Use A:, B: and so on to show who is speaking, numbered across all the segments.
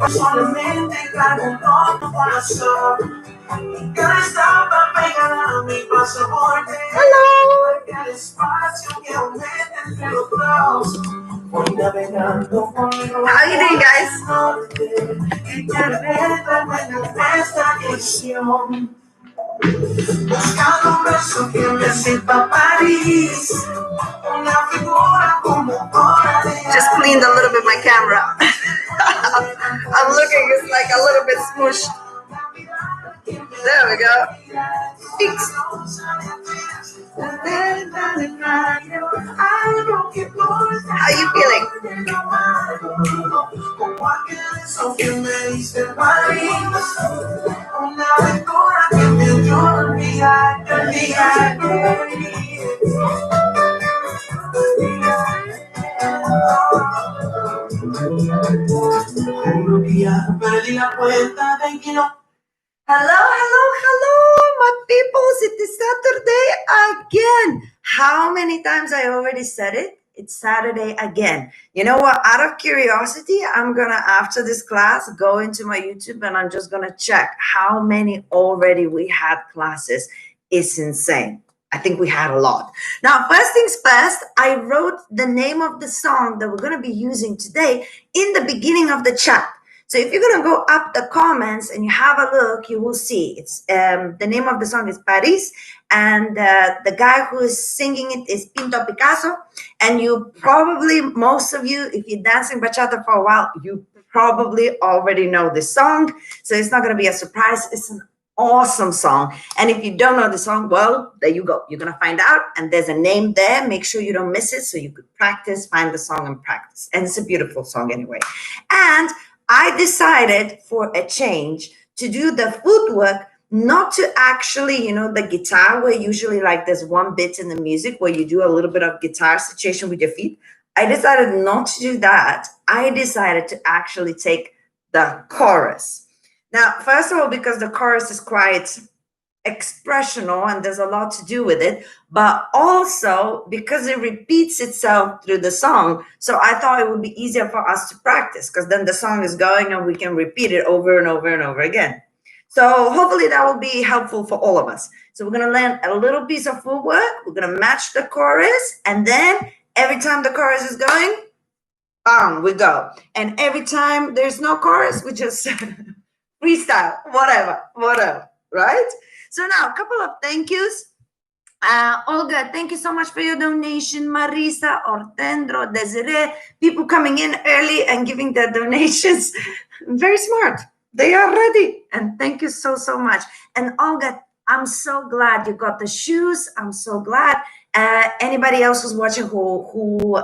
A: Solamente cargo tu corazón. Cada estampa pegada a mi pasaporte. Hello. Marca el espacio que aumenta entre los dos. Voy navegando conmigo. How you doing, guys? Y te reto en esta edición. Buscando un beso que me sirva París. Una figura como just cleaned a little bit my camera. I'm looking, it's like a little bit smooshed. There we go. Fix. How you feeling? Hello, my peoples. It is Saturday again. How many times I already said it? It's Saturday again. You know what? Out of curiosity, I'm going to, after this class, go into my YouTube and I'm just going to check how many already we had classes. It's insane. I think we had a lot. Now, first things first, I wrote the name of the song that we're going to be using today in the beginning of the chat. So if you're going to go up the comments and you have a look, you will see it's the name of the song is Paris, and the guy who is singing it is Pinto Picasso. And you probably, most of you, if you're dancing bachata for a while, you probably already know this song. So it's not going to be a surprise. It's an awesome song. And if you don't know the song, well, there you go. You're going to find out. And there's a name there. Make sure you don't miss it so you could practice, find the song and practice. And it's a beautiful song anyway. And I decided for a change to do the footwork, not to actually, the guitar where usually like there's one bit in the music where you do a little bit of guitar situation with your feet. I decided not to do that. I decided to actually take the chorus. Now, first of all, because the chorus is quite expressional and there's a lot to do with it, but also because it repeats itself through the song. So I thought it would be easier for us to practice because then the song is going and we can repeat it over and over and over again. So hopefully that will be helpful for all of us. So we're going to learn a little piece of footwork. We're going to match the chorus. And then every time the chorus is going, bam, we go. And every time there's no chorus, we just freestyle, whatever, right? So now a couple of thank yous. Olga, thank you so much for your donation. Marisa, Ortendro, Desiree, people coming in early and giving their donations. Very smart. They are ready. And thank you so much. And Olga, I'm so glad you got the shoes. I'm so glad. Anybody else who's watching who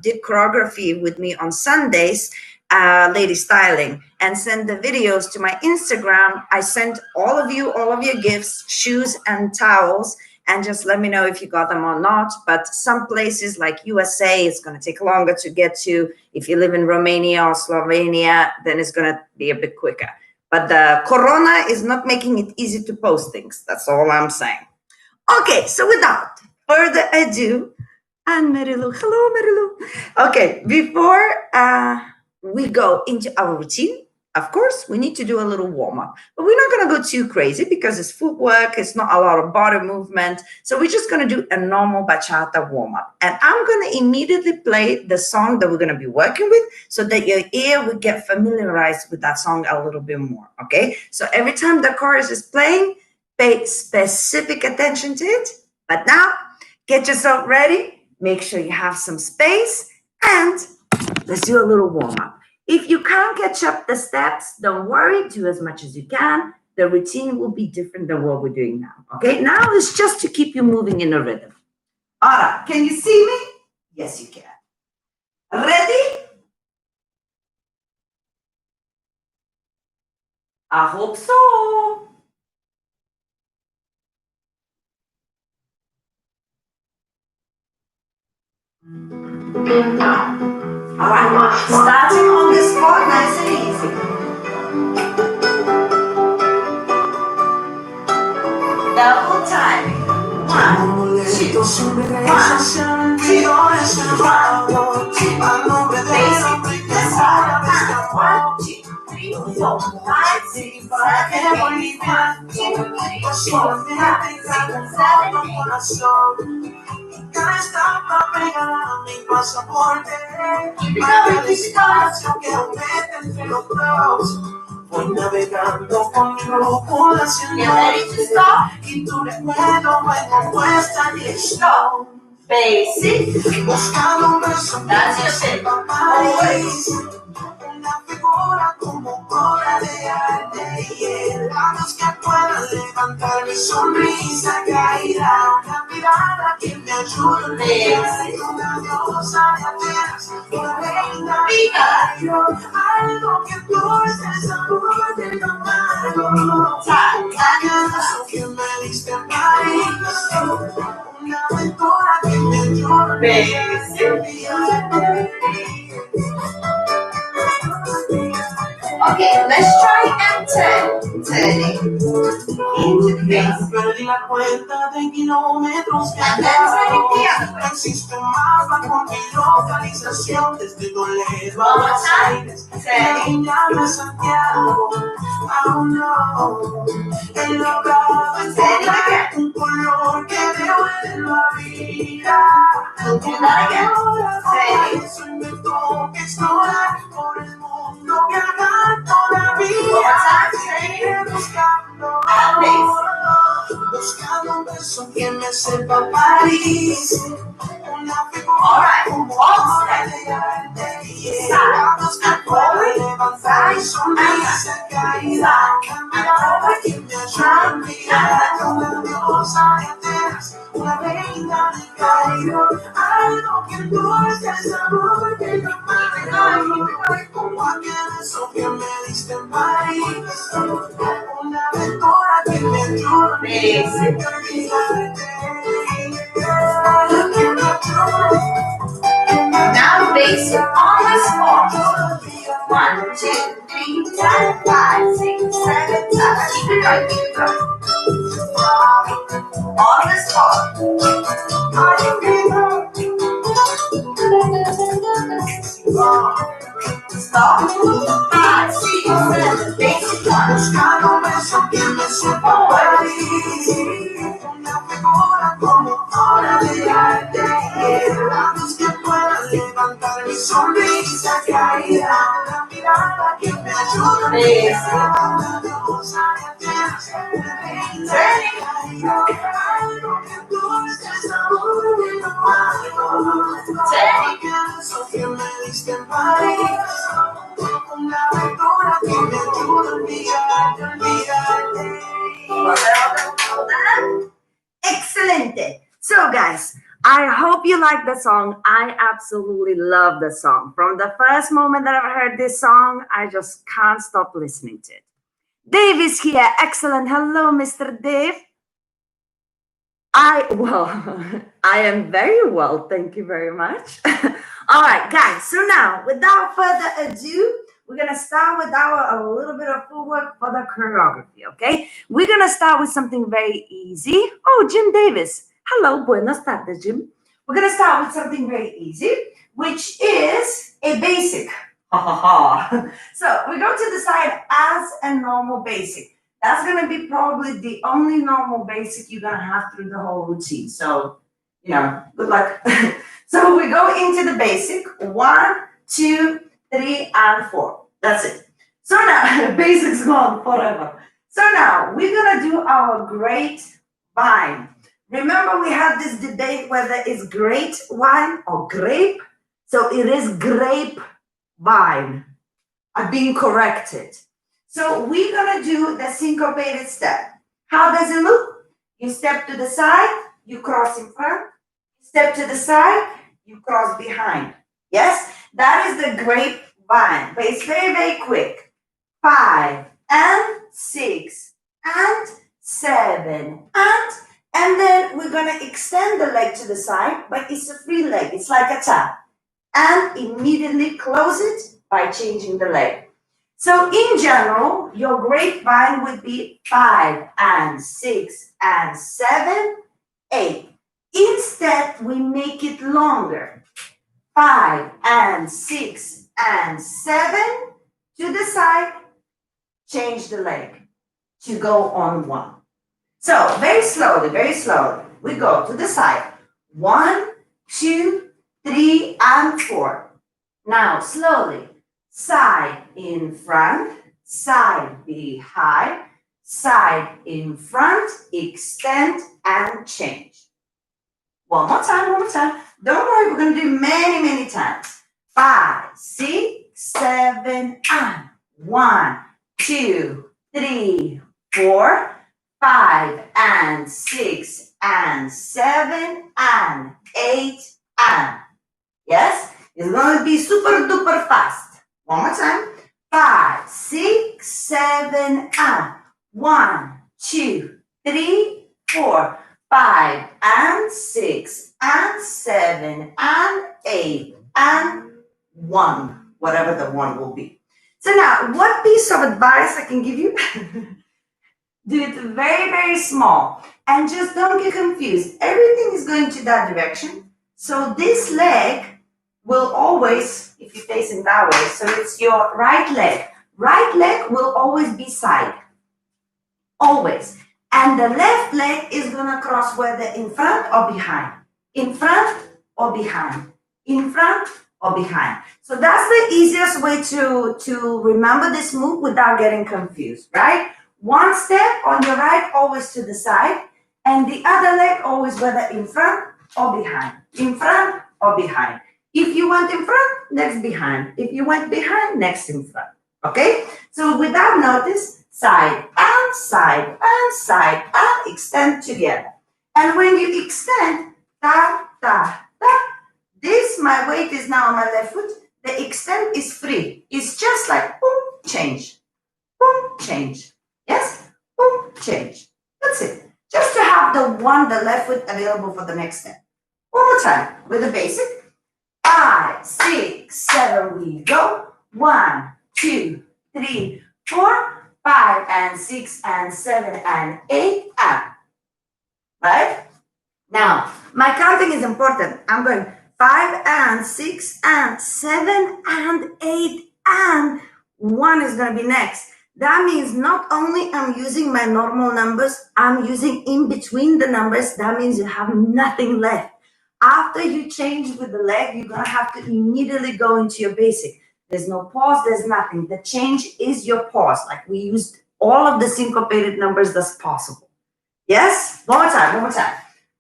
A: did choreography with me on Sundays, Lady Styling, and send the videos to my Instagram. I sent all of your gifts, shoes and towels, and just let me know if you got them or not. But some places like USA, it's going to take longer to get to. If you live in Romania or Slovenia, then it's going to be a bit quicker. But the Corona is not making it easy to post things. That's all I'm saying. Okay, so without further ado, and Marilu, hello Marilu. Okay, before we go into our routine, of course, we need to do a little warm-up, but we're not going to go too crazy because it's footwork. It's not a lot of body movement. So we're just going to do a normal bachata warm-up. And I'm going to immediately play the song that we're going to be working with so that your ear will get familiarized with that song a little bit more, okay? So every time the chorus is playing, pay specific attention to it. But now, get yourself ready. Make sure you have some space and let's do a little warm-up. If you can't catch up the steps, don't worry, do as much as you can. The routine will be different than what we're doing now, okay? Now it's just to keep you moving in a rhythm. All right, can you see me? Yes, you can. Ready? I hope so. All right, starting on the spot, nice and easy. Double time. 1, 2, 1, 2. Basic. Let's start. 1, 2. 3, 4, 5, 6, 7, 8, 1, 2, 3, 4, 5, 6, 7, 8. Cada estampa pegada a mi pasaporte. Para el espacio que aumenta entre los dos. Voy navegando con mi brújula hacia el norte. Y tu recuerdo vengo puesta y stop. Basic. Buscando un beso que sepa París. Una figura como obra de arte. Y labios que puedan levantar mi sonrisa caída. Una mirada que me ayude a olvidar. Una diosa de Atenas, una reina de Cairo. Algo que endulce el sabor del amargo. Aquello que me diste en París. Una aventura que me ayude a olvidar. Okay, let's try and turning into the bass. Perdí la cuenta de kilómetros que and then turning the other way. Existe un mapa con mi localización desde Toledo a Buenos Aires. Turning Santiago. Oh no. He logrado encontrar un color que devuelva vida. Do that again. Soy mi toque explorar por el mundo que haga todavía. Buscando un beso que me sepa París. Una figura como obra de arte. Labios que puedan levantar mi sonrisa caída. Una mirada que me ayude a olvidar. Una diosa de Atenas, una reina de Cairo. Algo que endulce el sabor del amargo. Como aquel beso que me diste en París. Una aventura que me ayude a olvidarte. Now basic on the spot. 1, 2, 3, 4, 5, 6, 7, 8. Keep it going, keep it going. On the spot. Stop. 5, 6, 7, basic 1. Buscando un beso que me sepa París. Una figura como obra de arte. Labios que puedan levantar mi sonrisa caída. Una mirada que me ayude a olvidar. Una diosa de Atenas, una reina de Cairo. Algo que endulce el sabor del amargo. Eso que me diste en París. Una aventura que me ayude a olvidarte. Excelente. So guys, I hope you like the song. I absolutely love the song. From the first moment that I've heard this song, I just can't stop listening to it. Dave is here. Excellent. Hello, Mr. Dave. I am very well. Thank you very much. All right, guys. So now, without further ado, we're going to start with a little bit of footwork for the choreography, okay? We're going to start with something very easy. Oh, Jim Davis. Hello, buenas tardes, Jim. We're going to start with something very easy, which is a basic. So we go to the side as a normal basic. That's going to be probably the only normal basic you're going to have through the whole routine. So, good luck. So we go into the basic. 1, 2, 3, and 4. That's it. So now, basic's gone forever. So now, we're going to do our grapevine. Remember we had this debate whether it's great wine or grape? So it is grapevine. I've been corrected. So we're going to do the syncopated step. How does it look? You step to the side, you cross in front. Step to the side, you cross behind. Yes? That is the grapevine. But it's very, very quick. 5 and 6 and 7 and then we're going to extend the leg to the side, but it's a free leg. It's like a tap. And immediately close it by changing the leg. So in general, your grapevine would be 5 and 6 and 7, 8. Instead, we make it longer. 5 and 6 and 7 to the side, change the leg to go on one. So very slowly, we go to the side. 1, 2, 3, and 4. Now slowly, side in front, side behind, side in front, extend and change. One more time. Don't worry, we're going to do many, many times. 5, 6, 7, and 1, 2, 3, 4, 5, and 6, and 7, and 8, and. Yes? It's going to be super duper fast. One more time. 5, 6, 7, and 1, 2, 3, 4, 5, and 6, and 7, and 8, and 1. Whatever the 1 will be. So now, what piece of advice I can give you? Do it very, very small. And just don't get confused. Everything is going to that direction. So this leg will always, if you face it that way, so it's your right leg. Right leg will always be side. Always. And the left leg is going to cross whether in front or behind. In front or behind. In front or behind. So that's the easiest way to remember this move without getting confused, right? One step on your right, always to the side, and the other leg always whether in front or behind. In front or behind. If you went in front, next behind. If you went behind, next in front. Okay? So without notice, side, and extend together. And when you extend, ta, ta, ta, this, my weight is now on my left foot. The extend is free. It's just like boom, change. Boom, change. Yes? Boom, change. That's it. Just to have the left foot available for the next step. One more time with the basic. 5, 6, 7, we go. 1, 2, 3, 4, 5, and 6, and 7, and 8, and. Right? Now, my counting is important. I'm going 5, and 6, and 7, and 8, and 1 is going to be next. That means not only I'm using my normal numbers, I'm using in between the numbers. That means you have nothing left. After you change with the leg, you're going to have to immediately go into your basic. There's no pause, there's nothing. The change is your pause. Like we used all of the syncopated numbers that's possible. Yes? One more time.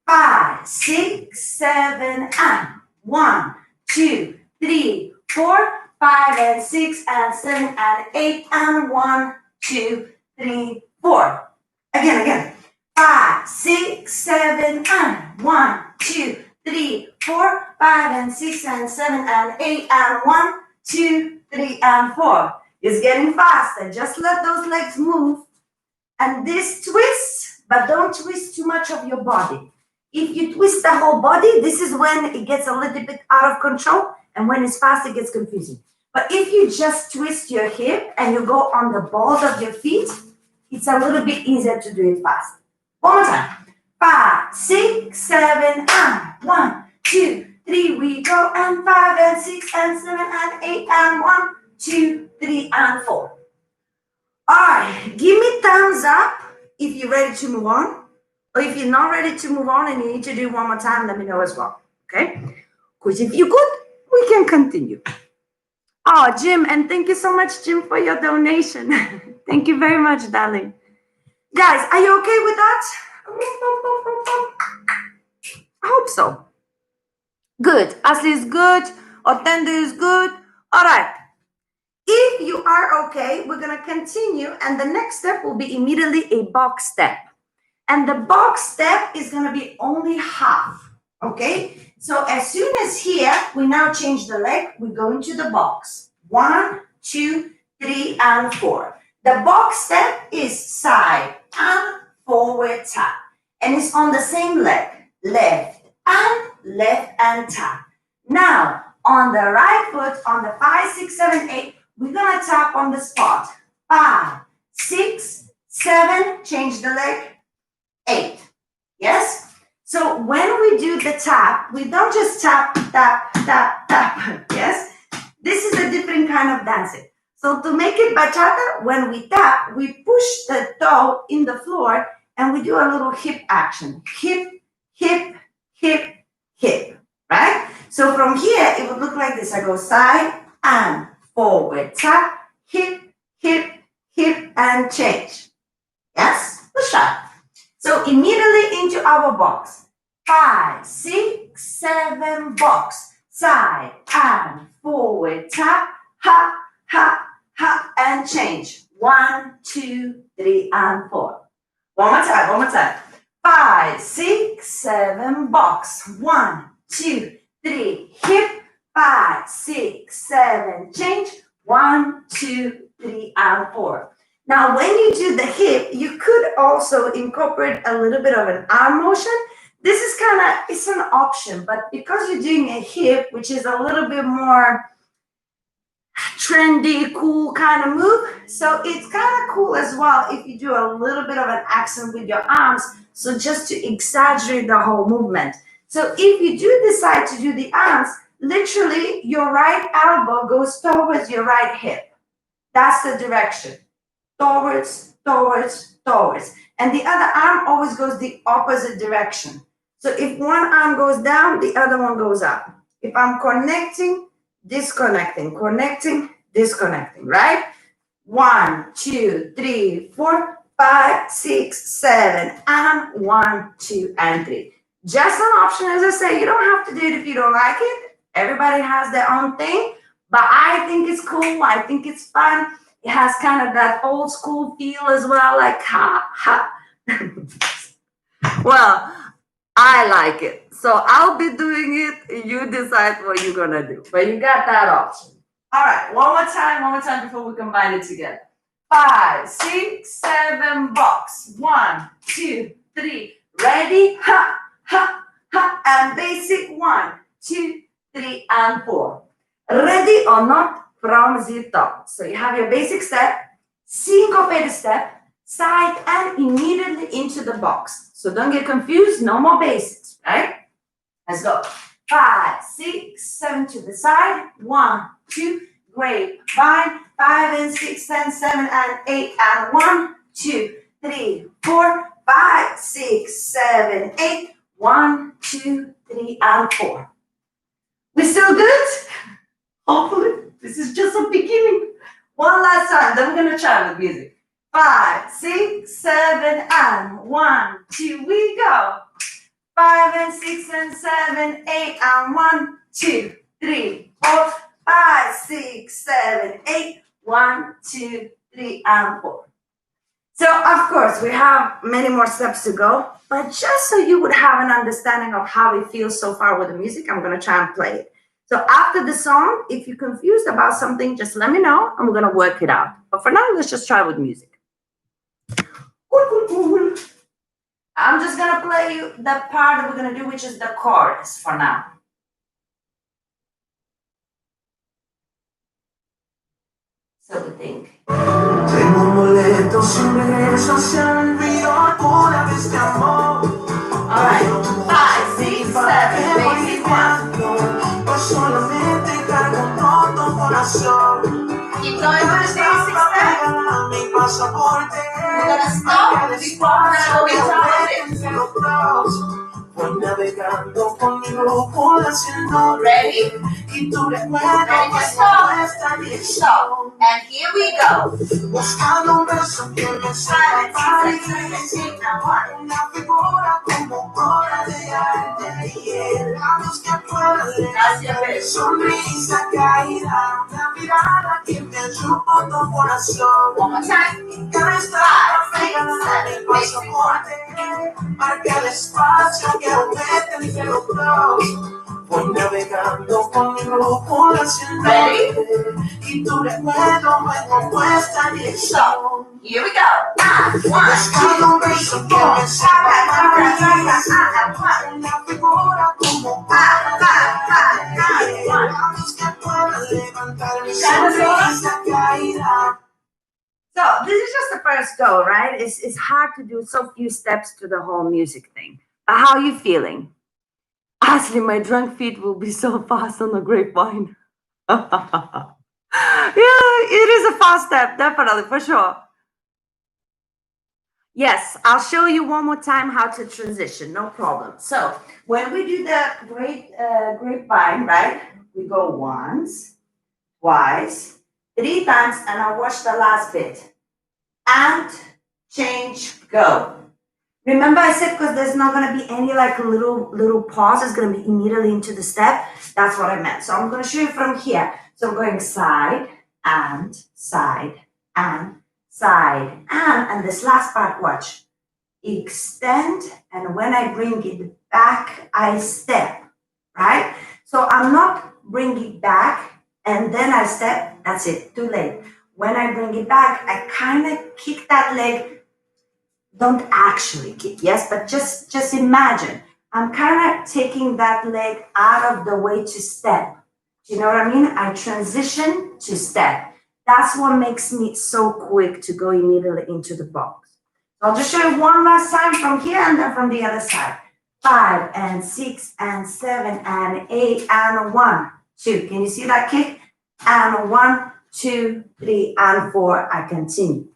A: 5, 6, 7, and 1, 2, 3, 4, 5, and 6, and 7, and 8, and 1, 2, 3, 4. Again. 5, 6, 7, and 1, 2, 3, 4, 5, and 6, and 7, and 8, and 1, 2, 3, and 4. It's getting faster. Just let those legs move. And this twists, but don't twist too much of your body. If you twist the whole body, this is when it gets a little bit out of control. And when it's fast, it gets confusing. But if you just twist your hip and you go on the balls of your feet, it's a little bit easier to do it fast. One more time. 5, 6, 7, and 1, 2, 3, we go, and 5, and 6, and 7, and 8, and 1, 2, 3, and 4. All right, give me thumbs up if you're ready to move on. Or if you're not ready to move on and you need to do one more time, let me know as well. Okay? Because if you're good, we can continue. Oh, Jim, and thank you so much, Jim, for your donation. Thank you very much, darling. Guys, are you okay with that? I hope so. Good. Ashley is good. Otendo is good. All right. If you are okay, we're going to continue. And the next step will be immediately a box step. And the box step is going to be only half. Okay? So as soon as here, we now change the leg. We go into the box. 1, 2, 3, and 4. The box step is side and forward tap. And it's on the same leg. Left and tap. Now, on the right foot, on the 5, 6, 7, 8, we're going to tap on the spot. 5, 6, 7, change the leg, 8. Yes? So when we do the tap, we don't just tap, tap, tap, tap. Yes? This is a different kind of dancing. So to make it bachata, when we tap, we push the toe in the floor and we do a little hip action. Hip, hip, hip, hip, right? So from here, it would look like this. I go side and forward, tap, hip, hip, hip, and change. Yes? Let's try. So immediately into our box. 5, 6, 7, box. Side and forward, tap, ha, ha, ha, and change. 1, 2, 3, and 4. One more time. 5, 6, 7, box. 1, 2, 3, hip. 5, 6, 7, change. 1, 2, 3, and 4. Now, when you do the hip, you could also incorporate a little bit of an arm motion. This is it's an option, but because you're doing a hip, which is a little bit more trendy, cool kind of move, so it's kind of cool as well if you do a little bit of an accent with your arms, so just to exaggerate the whole movement. So if you do decide to do the arms, literally your right elbow goes towards your right hip. That's the direction. Towards, towards, towards. And the other arm always goes the opposite direction. So if one arm goes down, the other one goes up. If I'm connecting, disconnecting, connecting, disconnecting, right? 1, 2, 3, 4, 5, 6, 7, and 1, 2, and 3. Just an option, as I say, you don't have to do it if you don't like it. Everybody has their own thing, but I think it's cool. I think it's fun. It has kind of that old school feel as well, like ha, ha. Well, I like it. So I'll be doing it. You decide what you're going to do. But you got that option. All right, one more time before we combine it together. 5, 6, 7, box. 1, 2, 3. Ready? Ha, ha, ha. And basic 1, 2, 3, and 4. Ready or not? From the top. So you have your basic step, syncopated step, side, and immediately into the box. So don't get confused, no more basics, right? Let's go. 5, 6, 7 to the side. 1, 2, grapevine. 5 and 6 and 7 and 8 and 1, 2, 3, 4, 5, 6, 7, 8. 1, 2, 3, and 4. We still good? Hopefully. This is just a beginning. One last time, then we're going to try with music. 5, 6, 7, and 1, 2, we go. 5 and 6 and 7, 8, and 1, 2, 3, 4, 5, 6, 7, 8, 1, 2, 3, and 4. So, of course, we have many more steps to go, but just so you would have an understanding of how it feels so far with the music, I'm going to try and play it. So after the song, if you're confused about something, just let me know and we're going to work it out. But for now, let's just try with music. I'm just going to play you the part that we're going to do, which is the chorus for now. So we think. All right, 5, 6, 7, basic 1. Solamente cargo todo corazón. Keep going with the basic step. We're gonna stop before we go into voy navegando conmigo por la cielo. Ready? Y tú recuerdas stop. And here we go. Buscando un beso que me sabe una figura como obra de arte y el labios que puede sonrisa caída, una mirada que me ayuda tu corazón. One more time. Cada instante pegada el pasaporte marca el espacio que aumenta entre los dos. Voy navegando conmigo por la ciudad y tu recuerdo me compuesta dirección. Here we go. 1, 2, 3, 4. Una figura como So this is just the first go, right? It's hard to do so few steps to the whole music thing. But how are you feeling? Honestly, my drunk feet will be so fast on the grapevine. Yeah, it is a fast step, definitely, for sure. Yes, I'll show you one more time how to transition, no problem. So when we do the grapevine, right? We go once, twice, three times, and I'll watch the last bit. And change, go. Remember I said because there's not going to be any like little pause. It's going to be immediately into the step. That's what I meant. So I'm going to show you from here. So I'm going side and side and side and this last part, watch. Extend, and when I bring it back, I step, right? So I'm not bringing it back and then I step. That's it, too late. When I bring it back, I kind of kick that leg. Don't actually kick, yes, but just imagine. I'm kind of taking that leg out of the way to step. Do you know what I mean? I transition to step. That's what makes me so quick to go immediately into the box. I'll just show you one last time from here and then from the other side. 5 and 6 and 7 and 8 and 1, 2. Can you see that kick? And 1, 2, 3, and 4. I continue.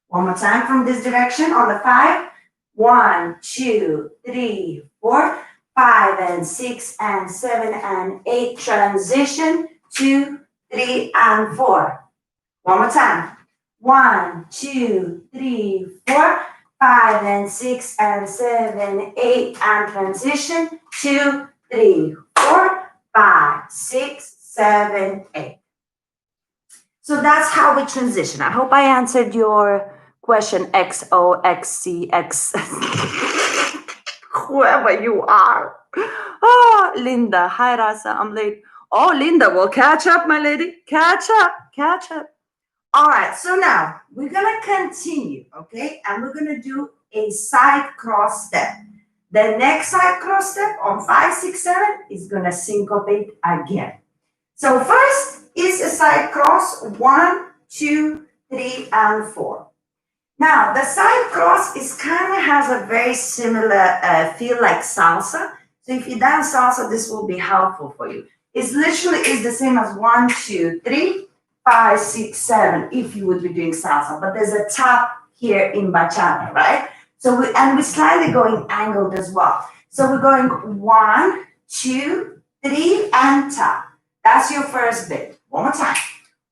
A: One more time from this direction on the 5. 1, 2, 3, 4, 5 and 6 and 7 and 8. Transition 2, 3, and 4. One more time. 1, 2, 3, 4, 5 and 6 and 7, 8, and transition 2, 3, 4, 5, 6, 7, 8. So that's how we transition. I hope I answered your question X O X C X whoever you are. Oh, Linda. Hi, Rasa. I'm late. Oh, Linda, well, catch up, my lady. Catch up. Catch up. All right. So now we're going to continue, okay? And we're going to do a side cross step. The next side cross step on 5, 6, 7 is going to syncopate again. So first is a side cross, 1, 2, 3, and 4. Now, the side cross is kind of has a very similar feel like salsa. So if you dance salsa, this will be helpful for you. It's literally is the same as 1, 2, 3, 5, 6, 7 if you would be doing salsa. But there's a tap here in bachata, right? So we're slightly going angled as well. So we're going 1, 2, 3, and tap. That's your first bit. One more time.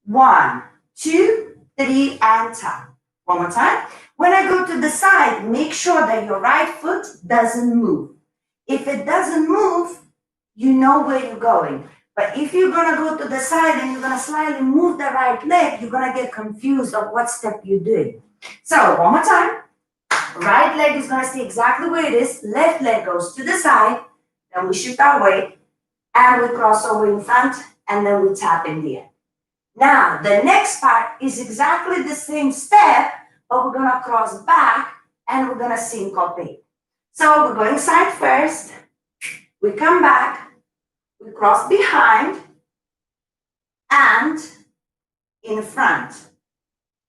A: 1, 2, 3, and tap. One more time. When I go to the side, make sure that your right foot doesn't move. If it doesn't move, you know where you're going. But if you're going to go to the side and you're going to slightly move the right leg, you're going to get confused of what step you're doing. So one more time. Right leg is going to stay exactly where it is. Left leg goes to the side. Then we shift our weight. And we cross over in front. And then we tap in the end. Now, the next part is exactly the same step, but we're going to cross back and we're going to syncopate. So we're going side first. We come back. We cross behind and in front.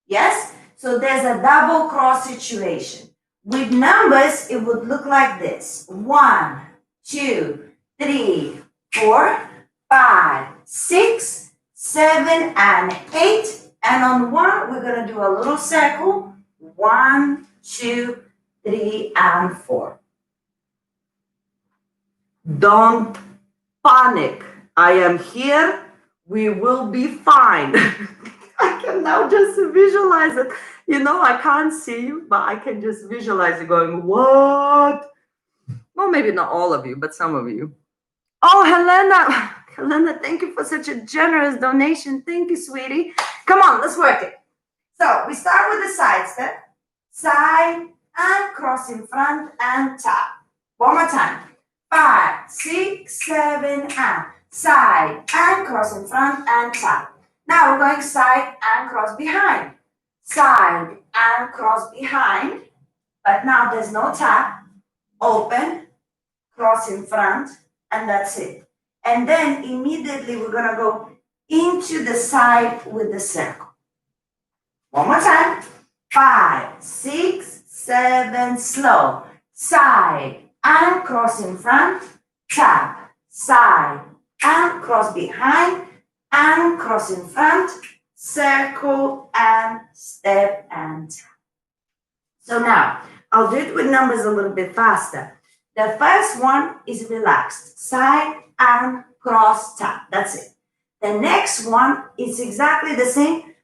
A: Yes? So there's a double cross situation. With numbers, it would look like this. 1, 2, 3, 4, 5, 6, 7, and 8. And on 1, we're going to do a little circle. 1, 2, 3, and 4. Don't panic. I am here. We will be fine. I can now just visualize it. You know, I can't see you, but I can just visualize it going, what? Well, maybe not all of you, but some of you. Oh, Helena. Helena, thank you for such a generous donation. Thank you, sweetie. Come on, let's work it. So we start with the side step. Side and cross in front and tap. One more time. 5, 6, 7, and side and cross in front and tap. Now we're going side and cross behind. Side and cross behind. But now there's no tap. Open, cross in front, and that's it. And then immediately we're going to go into the side with the circle. One more time. 5, 6, 7, slow. Side and cross in front, tap. Side and cross behind and cross in front, circle and step and tap. So now I'll do it with numbers a little bit faster. The first one is relaxed, side and cross tap. That's it. The next one is exactly the same.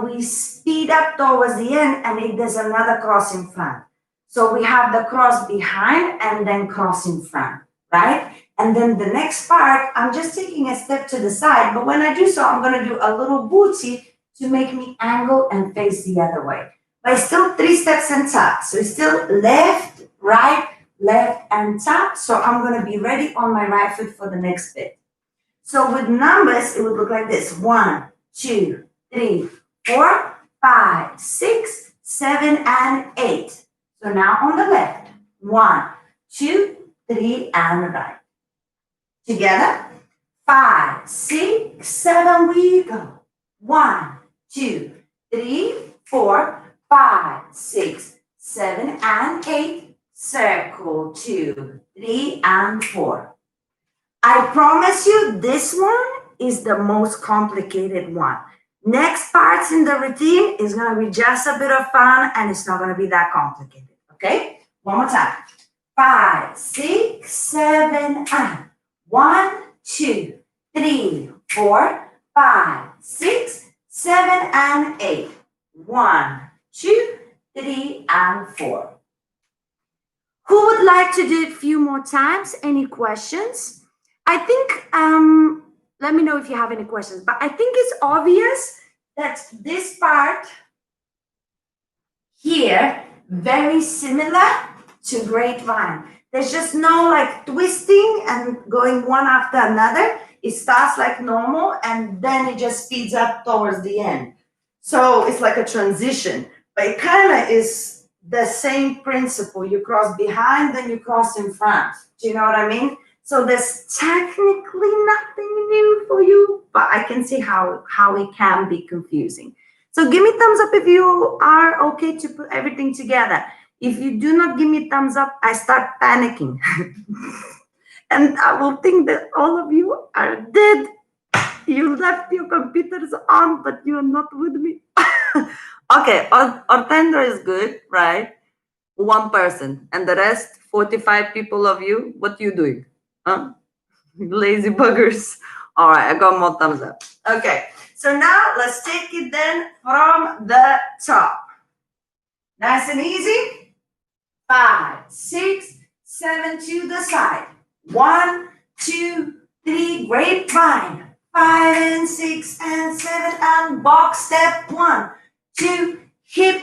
A: We speed up towards the end and there's another cross in front. So we have the cross behind and then cross in front, right? And then the next part, I'm just taking a step to the side, but when I do so, I'm going to do a little booty to make me angle and face the other way. But it's still 3 steps and tap. So it's still left, right, left, and tap. So I'm going to be ready on my right foot for the next bit. So with numbers, it would look like this. 1, 2, 3, 4, 5, 6, 7, and 8. So now on the left. 1, 2, 3, and right. Together. 5, 6, 7, we go. 1, 2, 3, 4, 5, 6, 7, and 8. Circle 2, 3, and 4. I promise you, this one is the most complicated one. Next parts in the routine is going to be just a bit of fun and it's not going to be that complicated. Okay? One more time. 5, 6, 7, and 1, 2, 3, 4, 5, 6, 7, and 8. 1, 2, 3, and 4. Who would like to do it a few more times? Any questions? I think, let me know if you have any questions, but I think it's obvious that this part here, very similar to Grapevine. There's just no like twisting and going one after another. It starts like normal and then it just speeds up towards the end. So it's like a transition, but it kind of is the same principle. You cross behind, then you cross in front. Do you know what I mean? So there's technically nothing new for you, but I can see how it can be confusing. So give me thumbs up if you are okay to put everything together. If you do not give me thumbs up, I start panicking. And I will think that all of you are dead. You left your computers on, but you're not with me. Okay, Ortendo is good, right? One person. And the rest, 45 people of you, what you doing? Huh? Lazy buggers. All right, I got more thumbs up. Okay, so now let's take it then from the top. Nice and easy. 5, 6, 7 to the side. 1, 2, 3, Grapevine. 5 and 6 and 7 and box step. 1, 2, hip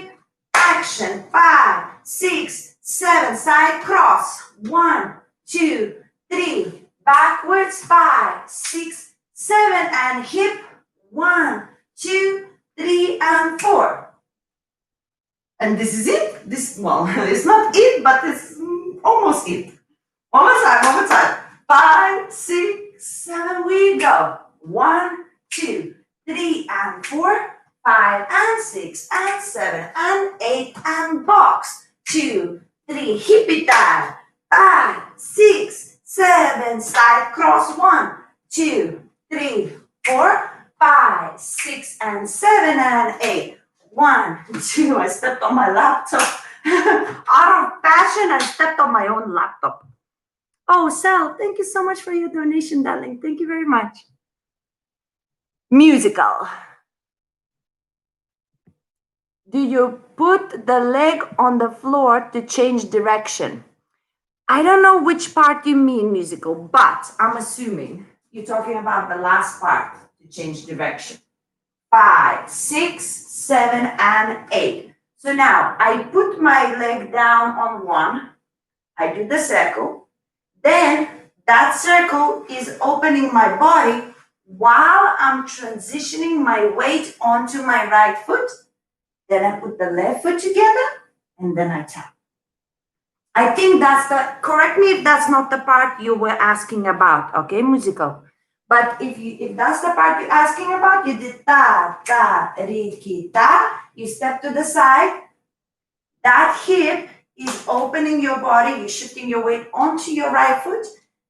A: action. 5, 6, 7, side cross. 1, 2, 3, backwards. 5, 6, 7, and hip. 1, 2, 3, and 4. And this is it. Well, it's not it, but it's almost it. One more time. 5, 6, 7, we go. 1, 2, 3, and 4. 5, and 6, and 7, and 8, and box. 2, 3, hippie dive. 5, 6, 7, side cross. 1, 2, 3, 4, 5, 6, and 7, and 8. 1, 2, I stepped on my laptop. Out of passion, I stepped on my own laptop. Oh, Sal, thank you so much for your donation, darling. Thank you very much. Musical. Do you put the leg on the floor to change direction? I don't know which part you mean, musical, but I'm assuming you're talking about the last part to change direction. 5, 6, 7, and 8. So now I put my leg down on 1. I do the circle. Then that circle is opening my body while I'm transitioning my weight onto my right foot. Then I put the left foot together and then I tap. I think correct me if that's not the part you were asking about, okay, musical? But if that's the part you're asking about, you did ta, ta, riki, ta. You step to the side. That hip is opening your body. You're shifting your weight onto your right foot.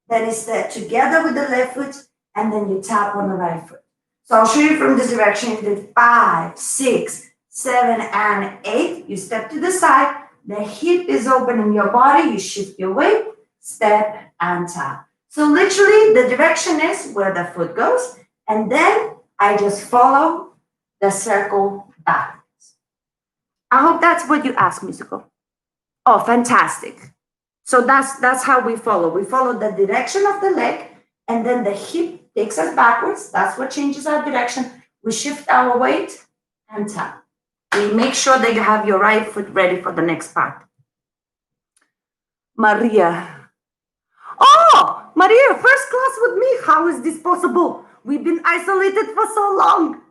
A: Then it's there together with the left foot. And then you tap on the right foot. So I'll show you from this direction. You did 5, 6, 7, and 8. You step to the side. The hip is open in your body. You shift your weight, step, and tap. So literally, the direction is where the foot goes. And then I just follow the circle backwards. I hope that's what you asked, Musical. Oh, fantastic. So that's how we follow. We follow the direction of the leg, and then the hip takes us backwards. That's what changes our direction. We shift our weight and tap. We make sure that you have your right foot ready for the next part. Maria. Oh, Maria, first class with me. How is this possible? We've been isolated for so long.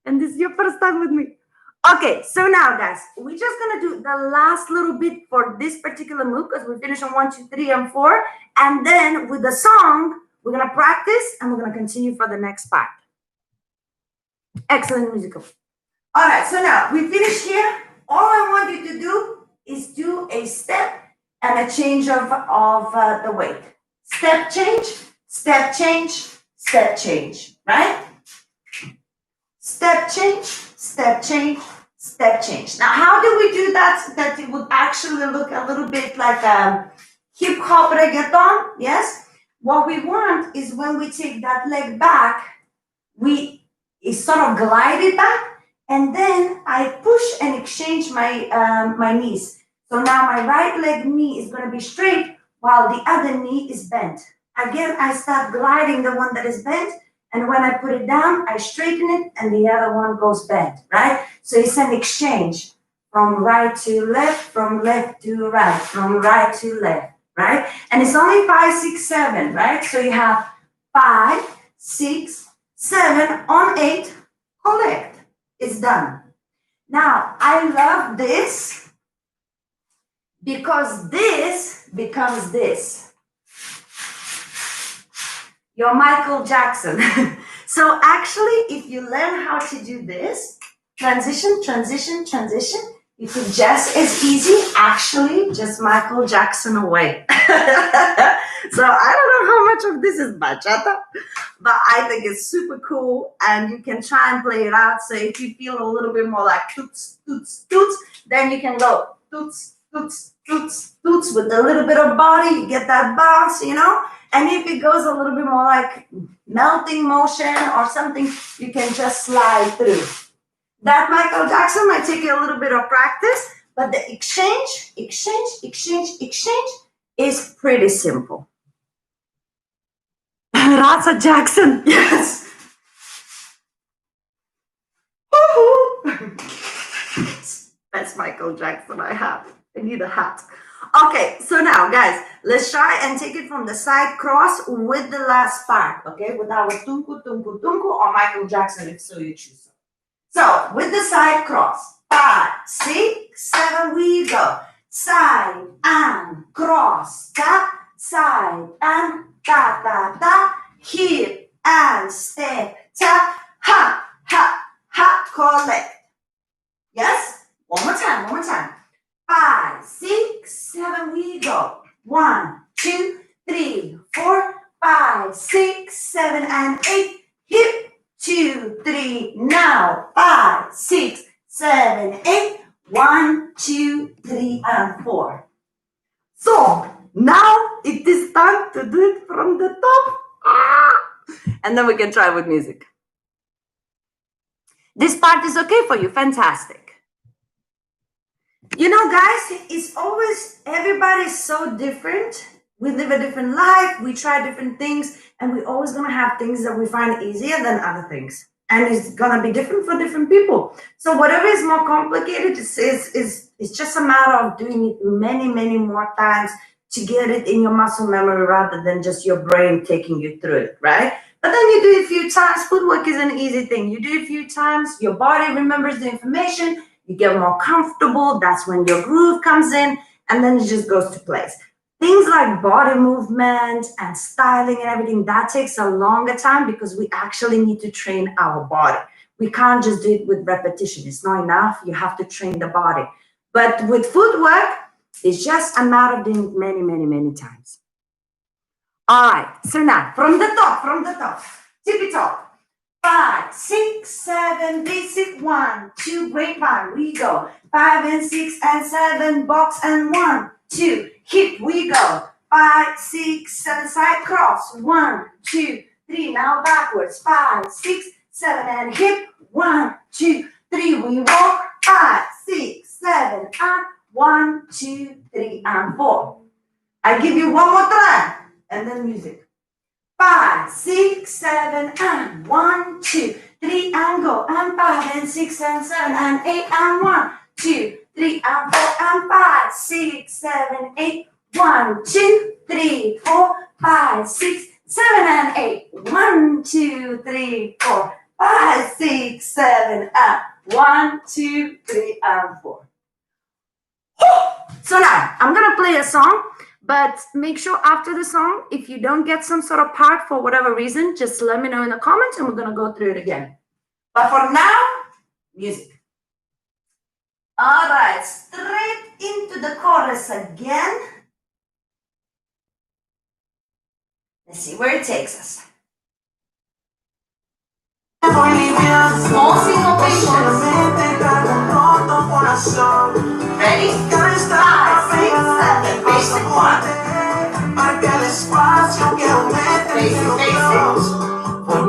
A: And this is your first time with me. Okay, so now, guys, we're just gonna do the last little bit for this particular move because we finished on 1, 2, 3, and 4. And then with the song, we're gonna practice and we're gonna continue for the next part. Excellent musical. All right, so now we finished here. All I want you to do is do a step and a change of the weight. Step change, step change, step change, right? Step change, step change, step change. Now, how do we do that? That it would actually look a little bit like a hip hop reggaeton, yes? What we want is when we take that leg back, we sort of glide it back, and then I push and exchange my knees. So now my right leg knee is going to be straight while the other knee is bent. Again, I start gliding the one that is bent, and when I put it down, I straighten it, and the other one goes bent, right? So it's an exchange from right to left, from left to right, from right to left, right? And it's only 5, 6, 7, right? So you have 5, 6, 7 on 8, collect. It's done. Now, I love this because this becomes this. You're Michael Jackson. So actually, if you learn how to do this, transition, transition, transition, you can just as easy actually just Michael Jackson away. So I don't know how much of this is bachata, but I think it's super cool and you can try and play it out. So if you feel a little bit more like toots, toots, toots, then you can go toots, toots, toots, toots with a little bit of body. You get that bounce, you know? And if it goes a little bit more like melting motion or something, you can just slide through. That Michael Jackson might take you a little bit of practice, but the exchange is pretty simple. Rasa Jackson, yes. That's Michael Jackson I have. I need a hat. Okay, so now, guys, let's try and take it from the side cross with the last part, okay? With our tunku, tunku, tunku, or Michael Jackson, if so you choose. So, with the side cross, 5, 6, 7, we go. Side and cross, tap, side and ta, ta, ta, hip and step, tap, ha, ha, ha, collect. Yes? One more time, one more time. 5, 6, 7, we go. 1, 2, 3, 4, 5, 6, 7, and 8. Hip, 2, 3, now. 5, 6, 7, 8. 1, 2, 3, and 4. So, now it is time to do it from the top. And then we can try with music. This part is okay for you. Fantastic. You know, guys, it's always, everybody's so different. We live a different life. We try different things. And we're always going to have things that we find easier than other things. And it's going to be different for different people. So whatever is more complicated it's just a matter of doing it many, many more times to get it in your muscle memory rather than just your brain taking you through it, right? But then you do it a few times. Footwork is an easy thing. You do it a few times. Your body remembers the information. You get more comfortable. That's when your groove comes in. And then it just goes to place. Things like body movement and styling and everything, that takes a longer time because we actually need to train our body. We can't just do it with repetition. It's not enough. You have to train the body. But with footwork, it's just a matter of doing it many, many, many times. All right. So now, from the top, tippy top. 5, 6, 7, basic 1, 2, grapevine, we go. 5 and 6 and 7, box and 1, 2, hip, we go. 5, 6, 7, side cross, 1, 2, 3, now backwards. 5, 6, 7 and hip, 1, 2, 3, we walk. 5, 6, 7 and 1, 2, 3 and 4. I give you one more time and then music. 5, 6, 7 and 1, 2, 3 and go. And 5 and 6 and 7 and 8 and 1, 2, 3 and 4 and 5, 6, 7, 8. 1, 2, 3, 4, 5, 6, 7 and 8. 1, 2, 3, 4, 5, 6, 7 and 1, 2, 3 and 4. So now I'm gonna play a song. But make sure after the song, if you don't get some sort of part for whatever reason, just let me know in the comments and we're going to go through it again. But for now, music. All right, straight into the chorus again. Let's see where it takes us. Small syncopation. Ready? 5, 6, 7, basic 1.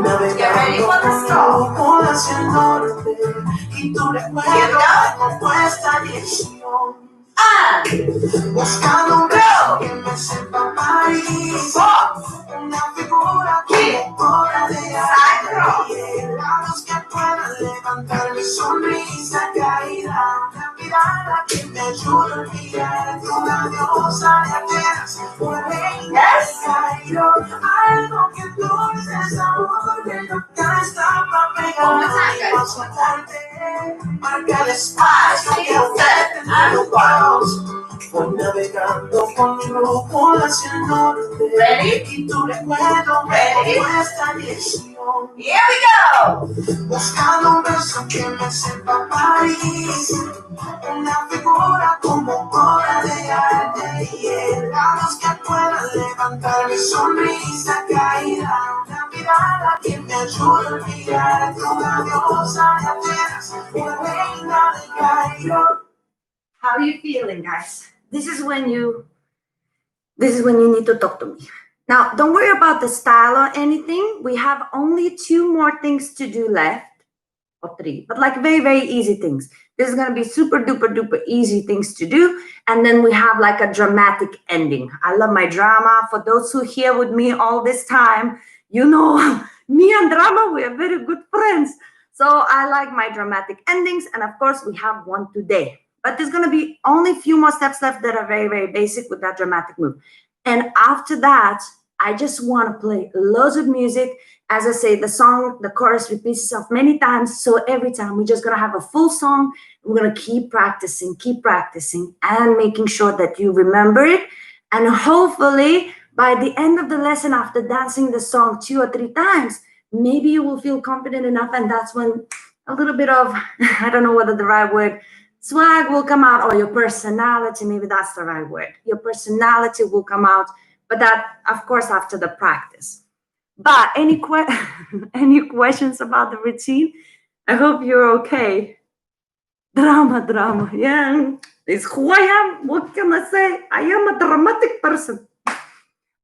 A: Basic. Get ready for the stop. Here we go. Buscando un beso que me sepa París. Una figura que hora de aire. Labios que puedan levantar mi sonrisa caída. Una mirada que me ayude a olvidar. Una diosa de Atenas. Una reina de Cairo. Algo que dulce sabor de tocar esta papega. Pasaporte. Marca el espacio que usted a los palos. Voy navegando con mi grupo hacia el norte. Ready? Y tu recuerdo me esta dirección. Here we go. Buscando un beso que me sepa París. Una figura como obra de arte. Y labios que puedan levantar mi sonrisa caída. Una mirada que me ayude a olvidar. Una diosa de Atenas. Una reina de Cairo. How are you feeling, guys? This is when you need to talk to me. Now, don't worry about the style or anything. We have only 2 more things to do left, or 3, but like very, very easy things. This is gonna be super duper duper easy things to do. And then we have like a dramatic ending. I love my drama. For those who are here with me all this time, you know, me and drama, we are very good friends. So I like my dramatic endings. And of course, we have one today. But there's going to be only a few more steps left that are very, very basic with that dramatic move. And after that, I just want to play loads of music. As I say, the song, the chorus repeats itself many times. So every time we're just going to have a full song. We're going to keep practicing, and making sure that you remember it. And hopefully by the end of the lesson, after dancing the song 2 or 3 times, maybe you will feel confident enough. And that's when a little bit of, I don't know whether the right word, swag will come out, or your personality, maybe that's the right word. Your personality will come out, but that, of course, after the practice. But any questions about the routine? I hope you're okay. Drama, yeah. It's who I am. What can I say? I am a dramatic person.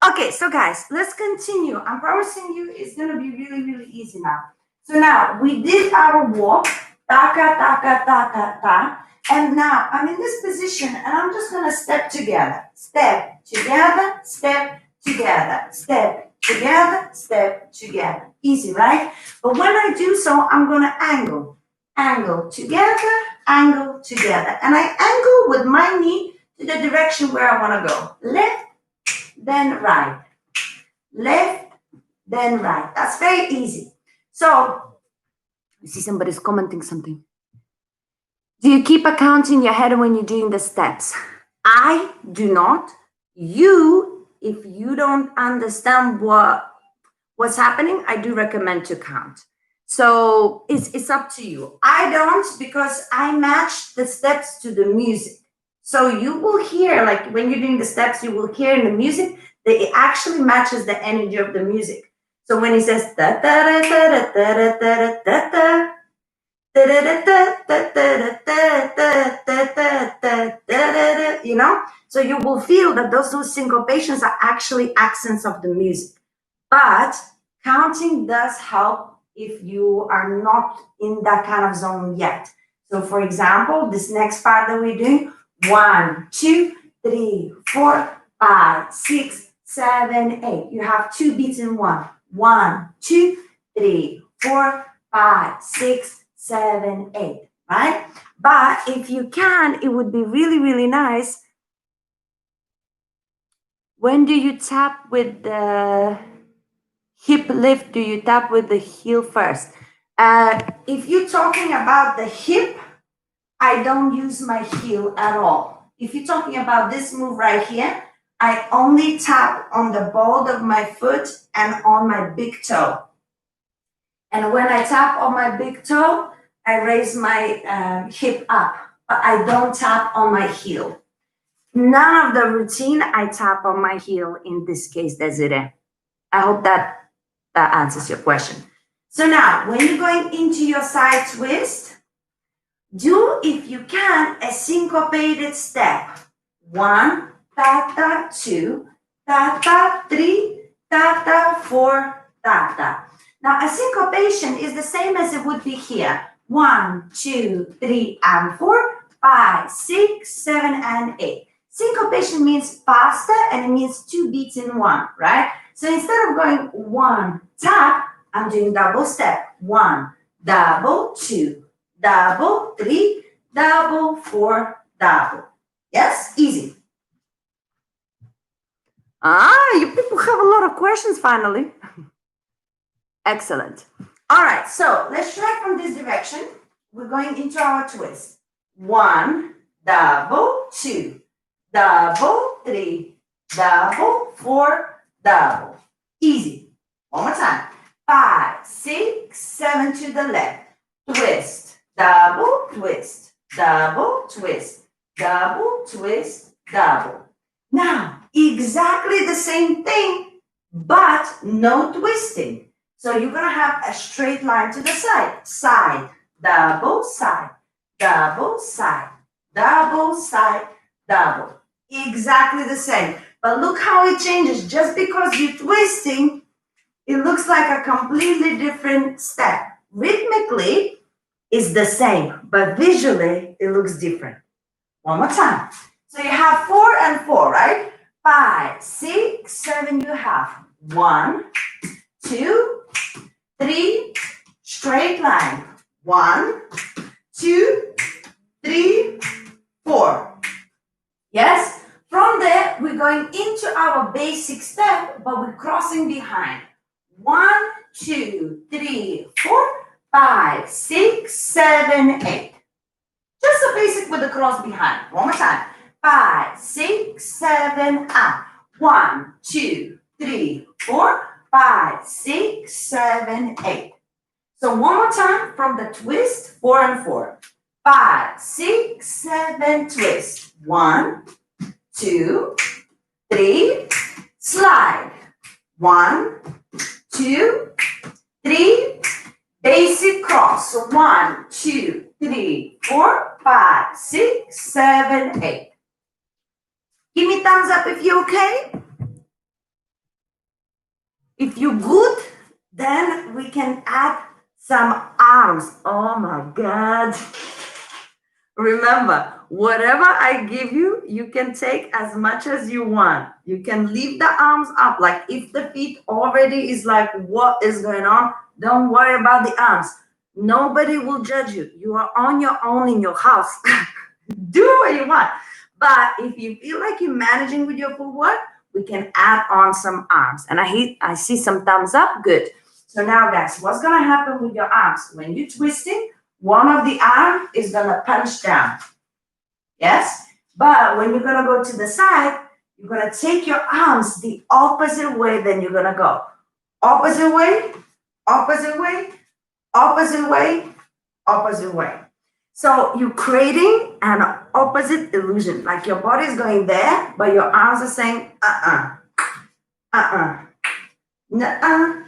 A: Okay, so guys, let's continue. I'm promising you it's going to be really, really easy now. So now, we did our walk. Taka, taka, taka, ta. And now I'm in this position and I'm just going to step together. Step together, step together, step together, step together. Easy, right? But when I do so, I'm going to angle. Angle together, angle together. And I angle with my knee to the direction where I want to go. Left, then right. Left, then right. That's very easy. So, I see somebody's commenting something. Do you keep a count in your head when you're doing the steps? I do not. You, if you don't understand what's happening, I do recommend to count. So it's up to you. I don't, because I match the steps to the music. So you will hear, like when you're doing the steps, you will hear in the music that it actually matches the energy of the music. So when he says da da da da da da da da da, you know, so you will feel that those two syncopations are actually accents of the music. But counting does help if you are not in that kind of zone yet. So for example, this next part that we're doing, 1, 2, 3, 4, 5, 6, 7, 8. You have 2 beats in one. 1, 2, 3, 4, 5, 6, 7, 8, right? But if you can, it would be really, really nice. When do you tap with the hip lift? Do you tap with the heel first? If you're talking about the hip, I don't use my heel at all. If you're talking about this move right here, I only tap on the ball of my foot and on my big toe. And when I tap on my big toe, I raise my hip up, but I don't tap on my heel. None of the routine, I tap on my heel in this case, Desiree. I hope that answers your question. So now, when you're going into your side twist, do, if you can, a syncopated step. 1, ta ta, 2, ta ta, 3, ta ta, 4, ta ta. Now, a syncopation is the same as it would be here. 1, 2, 3, and 4, 5, 6, 7, and 8. Syncopation means faster and it means 2 beats in one, right? So instead of going 1, tap, I'm doing double step. 1, double, 2, double, 3, double, 4, double. Yes, easy. You people have a lot of questions finally. Excellent. All right, so let's try from this direction. We're going into our twist. 1, double, 2, double, 3, double, 4, double. Easy. One more time. 5, 6, 7 to the left. Twist, double, twist, double, twist, double, twist, double. Now, exactly the same thing, but no twisting. So you're going to have a straight line to the side. Side, double, side, double, side, double, side, double. Exactly the same. But look how it changes. Just because you're twisting, it looks like a completely different step. Rhythmically, it's the same, but visually, it looks different. One more time. So you have 4 and 4, right? 5, 6, 7, you have 1, 2, 3, straight line. 1, 2, 3, 4. Yes? From there, we're going into our basic step, but we're crossing behind. 1, 2, 3, 4, 5, 6, 7, 8. Just a basic with the cross behind. One more time. 5, 6, 7, up. 1, 2, 3, 4, 5, 6, 7, 8. So one more time from the twist, 4 and 4. 5, 6, 7, twist. 1, 2, 3, slide. 1, 2, 3, basic cross. So 1, 2, 3, 4, 5, 6, 7, 8. Give me thumbs up if you're okay. If you're good, then we can add some arms. Oh my God. Remember, whatever I give you, you can take as much as you want. You can leave the arms up. Like if the feet already is like, what is going on? Don't worry about the arms. Nobody will judge you. You are on your own in your house. Do what you want. But if you feel like you're managing with your footwork, we can add on some arms. And I see some thumbs up. Good. So now, guys, what's going to happen with your arms? When you're twisting, one of the arms is going to punch down. Yes? But when you're going to go to the side, you're going to take your arms the opposite way than you're going to go. Opposite way, opposite way, opposite way, opposite way. So you're creating an opposite illusion. Like your body is going there, but your arms are saying, nuh-uh, nuh-uh,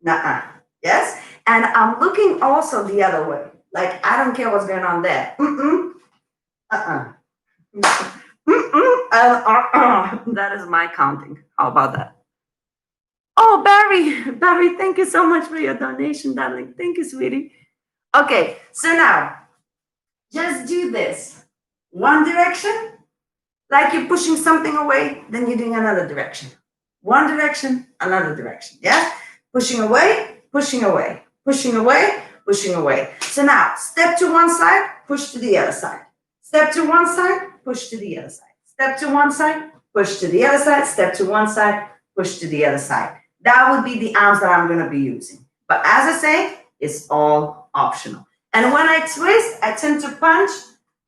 A: Nuh-uh. Yes? And I'm looking also the other way. Like, I don't care what's going on there. Mm-mm. Uh-uh. Mm-mm. That is my counting. How about that? Oh, Barry, thank you so much for your donation, darling. Thank you, sweetie. Okay, so now just do this. One direction, like you're pushing something away, then you're doing another direction. One direction, another direction. Yeah? Pushing away, pushing away, pushing away, pushing away. So now, step to one side, push to the other side. Step to one side, push to the other side. Step to one side, push to the other side. Step to one side, push to the other side. That would be the arms that I'm going to be using. But as I say, it's all optional. And when I twist, I tend to punch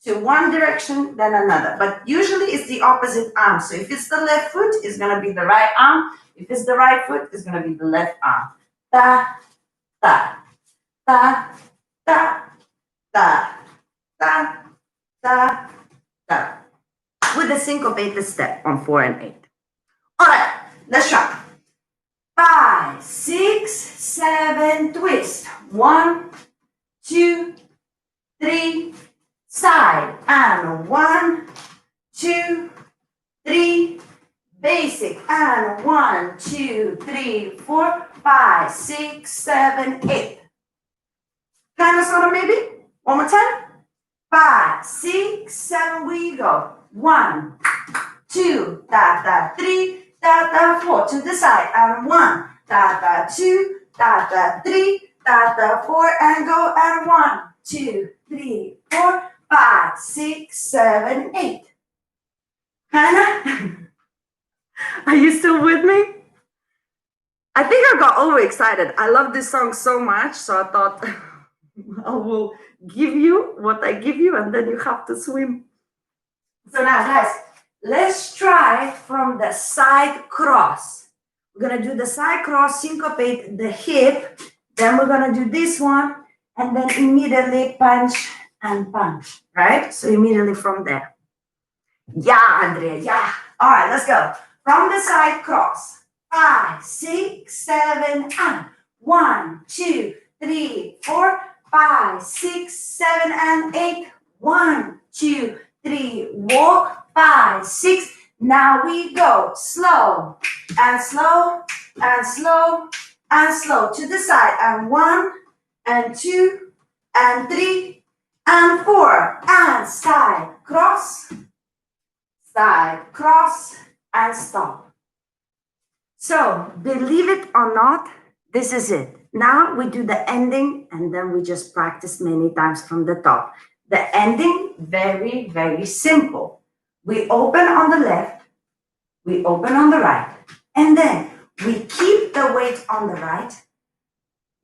A: to one direction, then another. But usually it's the opposite arm. So if it's the left foot, it's going to be the right arm. If it's the right foot, it's going to be the left arm. Ta, ta, ta, ta, ta, ta, ta, ta. With a syncopated step on 4 and 8. All right, let's try. 5, 6, 7, twist. 1, 2, 3, side, and 1, 2, 3, basic, and 1, 2, 3, 4, 5, 6, 7, 8. Kind of, sort of, maybe. One more time. 5, 6, 7, we go. 1, 2, da, da, 3, da, da, 4, to the side, and 1, da, da, 2, da, da, 3, da, da, 4, and go, and 1, 2, 3, 4, 5, 6, 7, 8. Hannah, are you still with me? I think I got overexcited. I love this song so much, so I thought I will give you what I give you, and then you have to swim. So now, guys, let's try from the side cross. We're going to do the side cross, syncopate the hip. Then we're going to do this one, and then immediately punch and punch, right? So immediately from there. Yeah, Andrea, yeah. All right, let's go. From the side cross. 5, 6, 7, and 1, 2, 3, 4, 5, 6, 7, and 8. 1, 2, 3, walk, 5, 6. Now we go slow and slow and slow and slow to the side. And 1 and 2 and 3 and 4 and side cross, and stop. So believe it or not, this is it. Now we do the ending, and then we just practice many times from the top. The ending, very, very simple. We open on the left, we open on the right, and then we keep the weight on the right.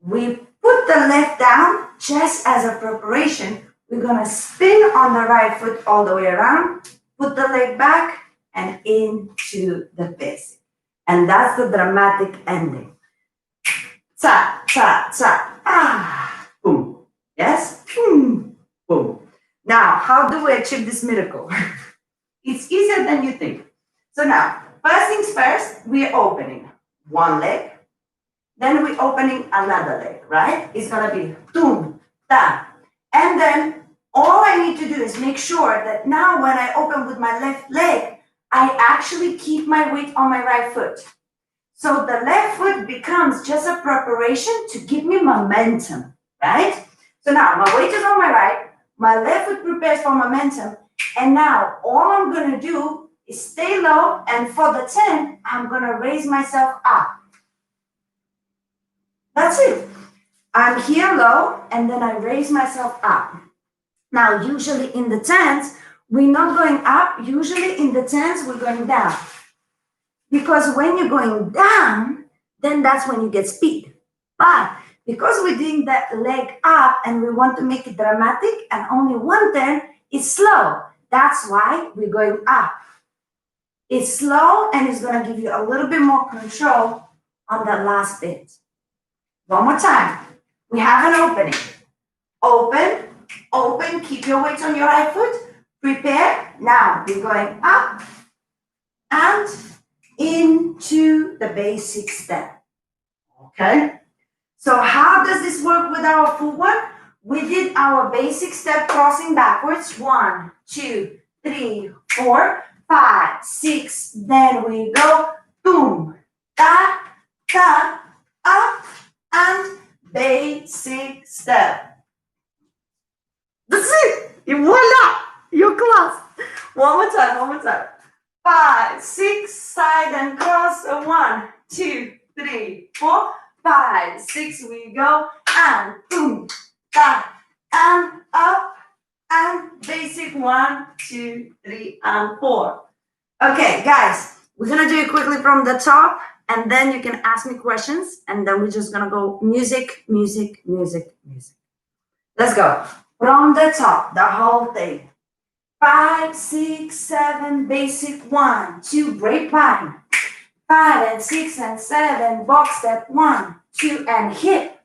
A: We put the left down just as a preparation. We're going to spin on the right foot all the way around, put the leg back, and into the basic. And that's the dramatic ending. Ta, ta, ta, ah, boom. Yes? Boom, boom. Now, how do we achieve this miracle? It's easier than you think. So now, first things first, we're opening one leg, then we're opening another leg, right? It's gonna be boom, ta. And then all I need to do is make sure that now when I open with my left leg, I actually keep my weight on my right foot. So the left foot becomes just a preparation to give me momentum, right? So now my weight is on my right, my left foot prepares for momentum, and now all I'm gonna do is stay low, and for the 10, I'm gonna raise myself up. That's it. I'm here low, and then I raise myself up. Now, usually in the 10s, we're not going up. Usually in the 10s, we're going down. Because when you're going down, then that's when you get speed. But because we're doing that leg up and we want to make it dramatic and only 110, it's slow. That's why we're going up. It's slow and it's going to give you a little bit more control on the last bit. One more time. We have an opening. Open, open, keep your weight on your right foot. Prepare. Now we're going up and into the basic step. Okay? So how does this work with our footwork? We did our basic step crossing backwards. 1, 2, 3, 4, 5, 6. Then we go boom, ta, ta, up, and basic step. That's it. Voila! Your class. One more time, one more time. 5, 6, side and cross. 1, 2, 3, 4, 5, 6. We go and boom, down and up and basic. 1, 2, 3, and 4. Okay, guys, we're gonna do it quickly from the top, and then you can ask me questions, and then we're just gonna go music, music, music, music. Let's go. From the top, the whole thing. 5, 6, 7, basic. 1, 2, grapevine. 5 and 6 and 7, box step. 1, 2, and hip.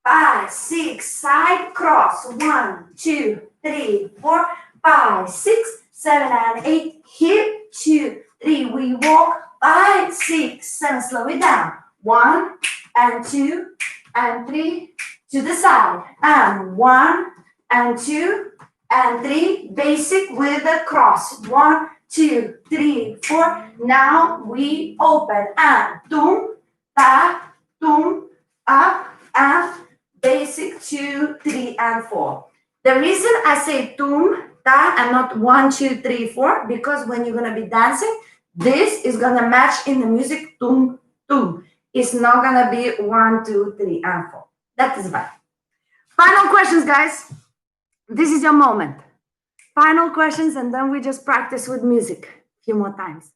A: 5, 6, side cross. 1, 2, 3, 4, 5, 6, 7, and 8, hip. 2, 3, we walk. 5, 6, 7, slow it down. 1 and 2 and 3 to the side. And 1 and 2 and 3, basic with the cross. 1, 2, 3, 4. Now we open and tum, ta, tum, up, and basic 2, 3, and 4. The reason I say tum, ta, and not 1, 2, 3, 4, because when you're gonna be dancing, this is gonna match in the music tum, tum. It's not gonna be 1, 2, 3, and 4. That is right. Final questions, guys. This is your moment. Final questions, and then we just practice with music a few more times.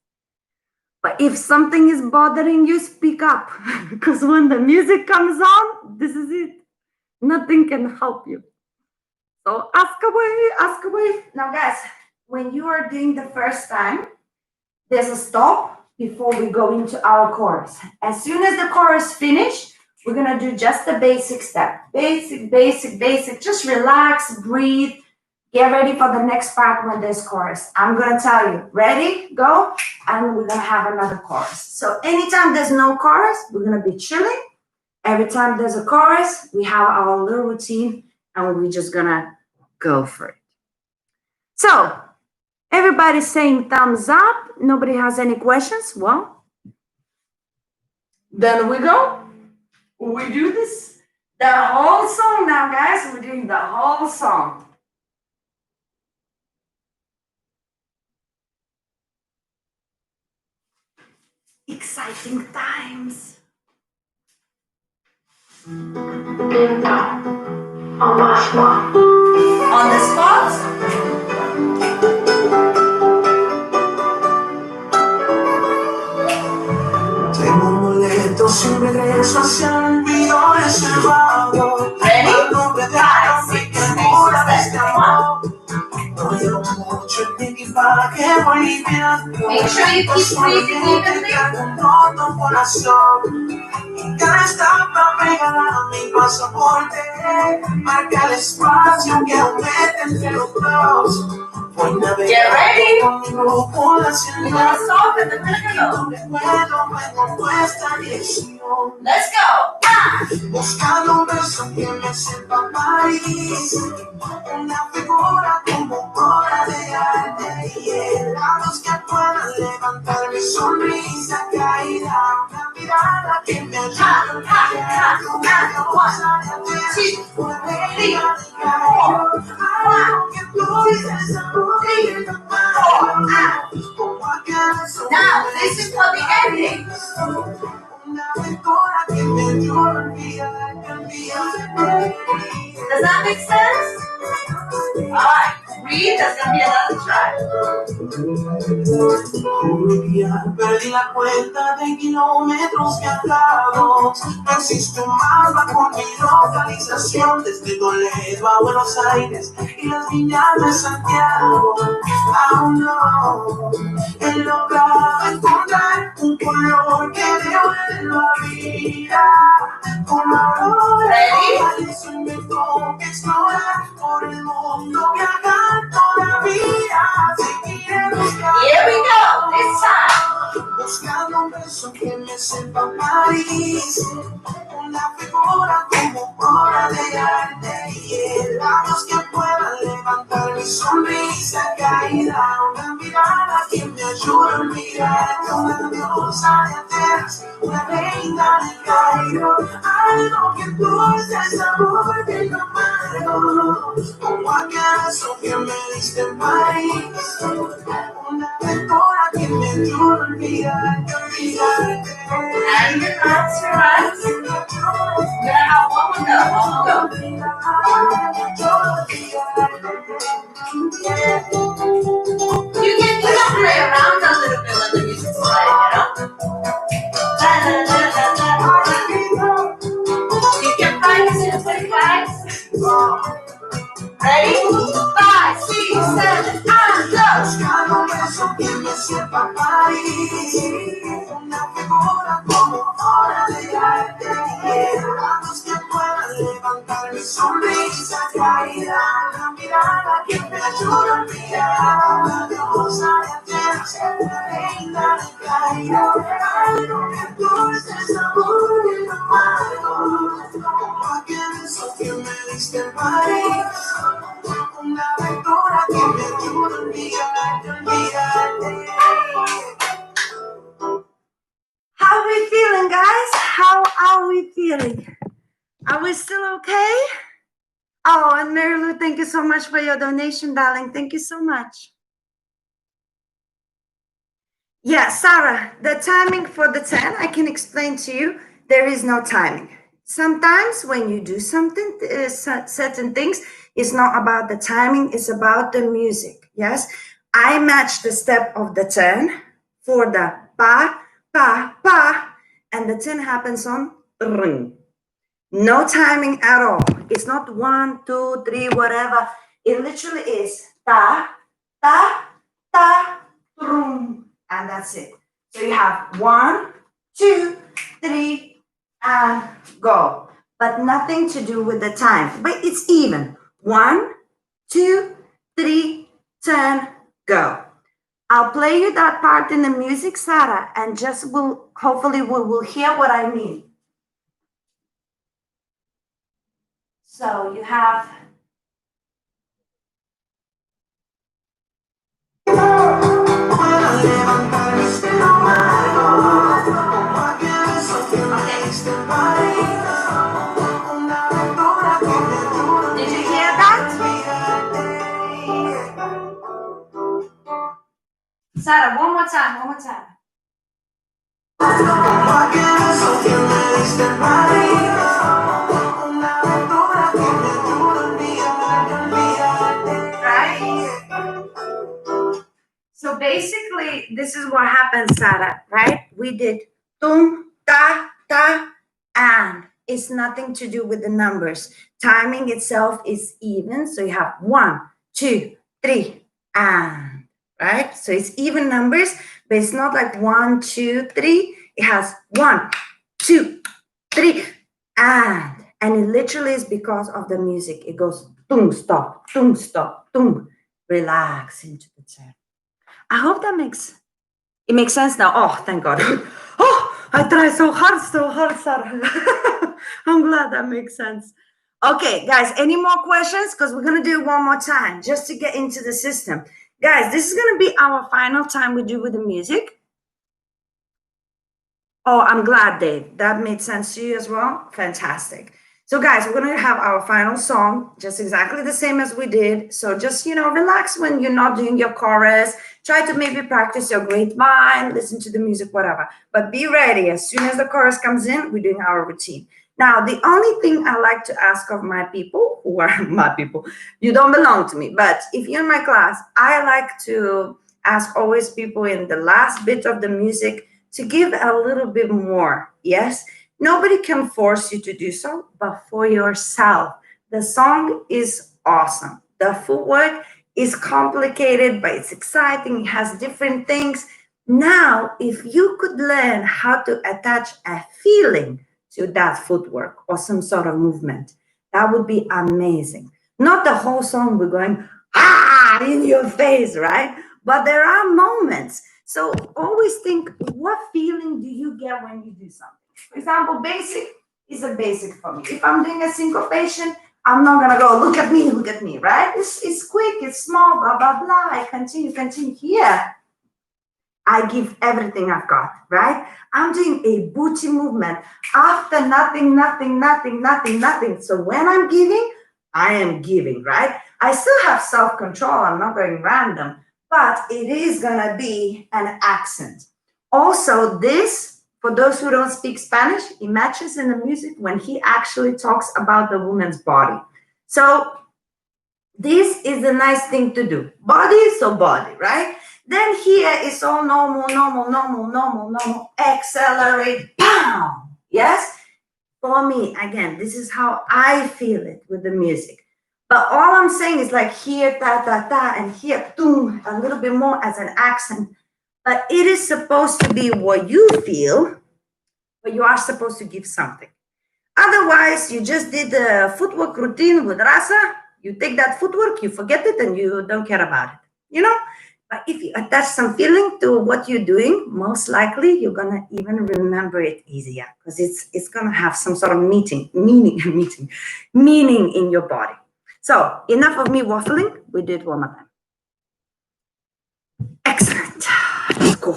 A: But if something is bothering you, speak up. Because when the music comes on, this is it. Nothing can help you. So ask away, ask away. Now, guys, when you are doing the first time, there's a stop before we go into our chorus. As soon as the chorus finish, we're gonna do just the basic step. Basic, basic, basic. Just relax, breathe. Get ready for the next part when there's chorus. I'm gonna tell you, ready, go, and we're gonna have another chorus. So anytime there's no chorus, we're gonna be chilling. Every time there's a chorus, we have our little routine, and we're just gonna go for it. So everybody's saying thumbs up. Nobody has any questions? Well, then we go. We do this, the whole song now, guys. We're doing the whole song. Exciting times. On the spot.
B: Tengo un boleto sin regreso hacia el olvido reservado. Ready? Nombre de alguien que alguna vez te amó. No llevo mucho en mi equipaje, voy limpiando.
A: Make sure you keep breathing evenly.
B: Un roto corazón. Y cada estampa pegada a mi pasaporte. Marca el espacio que aumenta entre los dos.
A: Get ready.
B: We're gonna
A: stop in the middle. Let's go.
B: Buscando un beso que me sepa París, una figura como obra de arte y helados que puedan levantar mi sonrisa caída, una mirada que me ayude a olvidar cosa de ayer, una alegría de calor, algo que tú dices a morir no más, como aquel beso.
A: Now, this is for the ending. Does that make sense? Alright, breathe, that's gonna be another try.
B: Perdí la cuenta de kilómetros viajados. No existe un mapa con mi localización desde Toledo a Buenos Aires y las viñas de Santiago. Aún no he logrado encontrar un color que devuelva vida. Como ahora y me toca explorar por el mundo, viajar todavía.
A: Here we go, this time.
B: Buscando un beso que me sepa París, una figura como obra de arte. Y labios que puedan levantar mi sonrisa caída. Una mirada que me ayuda a olvidarte. Una diosa de Atenas, una reina del Cairo. Algo que dulce sabor de lo amargo. Como aquel beso que me diste en París. Una aventura que me ayuda a olvidarte, olvidarte.
A: And that's right. We're gonna have one more go. You can play around a little bit when the music's playing, you know? You can practice it with guys. Ready? 5, 6, 7, and go!
B: Buscando un beso que me sepa París. Una figura como obra de arte. Labios que puedan levantar mi sonrisa caída. Una mirada que me ayuda a olvidar. Una diosa de Atenas, una reina del Cairo. Algo que dulce sabor de lo amargo. Como aquel beso que me diste en París. Una aventura que me ayuda a olvidarte, olvidarte.
A: How are we feeling, guys? How are we feeling? Are we still okay? Oh, and Mary Lou, thank you so much for your donation, darling. Thank you so much. Yeah, Sarah, the timing for the 10, I can explain to you. There is no timing. Sometimes when you do something, certain things, it's not about the timing, it's about the music. Yes, I match the step of the 10 for the pa, pa, pa, and the 10 happens on ring. No timing at all. It's not 1, 2, 3, whatever. It literally is ta, ta, ta, rum, and that's it. So you have 1, 2, 3, and go. But nothing to do with the time. But it's even. 1, 2, 3, 10, go. I'll play you that part in the music, Sarah, and just will hopefully we will hear what I mean. So you have Did you hear that? Sarah, one more time, one more time. So basically, this is what happened, Sarah, right? We did tum, ta, ta, and it's nothing to do with the numbers. Timing itself is even. So you have 1, 2, 3, and, right? So it's even numbers, but it's not like 1, 2, 3. It has 1, 2, 3, and it literally is because of the music. It goes tum, stop, tum, relax into the chair. I hope that makes sense now. Oh, thank God. Oh, I try so hard, Sarah. I'm glad that makes sense. Okay, guys, any more questions? Because we're going to do it one more time just to get into the system. Guys, this is going to be our final time we do with the music. Oh, I'm glad, Dave. That made sense to you as well. Fantastic. So, guys, we're going to have our final song, just exactly the same as we did. So just, relax when you're not doing your chorus. Try to maybe practice your grapevine, listen to the music, whatever. But be ready. As soon as the chorus comes in, we're doing our routine. Now, the only thing I like to ask of my people, who are my people, you don't belong to me. But if you're in my class, I like to ask always people in the last bit of the music to give a little bit more. Yes? Nobody can force you to do so, but for yourself. The song is awesome. The footwork is complicated, but it's exciting. It has different things. Now, if you could learn how to attach a feeling to that footwork or some sort of movement, that would be amazing. Not the whole song we're going, in your face, right? But there are moments. So always think, what feeling do you get when you do something? For example, basic is a basic for me. If I'm doing a syncopation, I'm not gonna go look at me, right? It's quick, it's small, blah blah blah. I continue. Here, I give everything I've got, right? I'm doing a booty movement after nothing. So when I'm giving, I am giving, right? I still have self control. I'm not going random, but it is gonna be an accent. Also, this, for those who don't speak Spanish, it matches in the music when he actually talks about the woman's body. So this is a nice thing to do. Body, so body, right? Then here is all normal. Accelerate, pow. Yes? For me, again, this is how I feel it with the music. But all I'm saying is like here, ta, and here, boom, a little bit more as an accent. But it is supposed to be what you feel, but you are supposed to give something. Otherwise, you just did the footwork routine with Rasa. You take that footwork, you forget it, and you don't care about it. You know? But if you attach some feeling to what you're doing, most likely you're gonna even remember it easier because it's gonna have some sort of meaning in your body. So enough of me waffling. We do it one more time. Excellent. Let's go.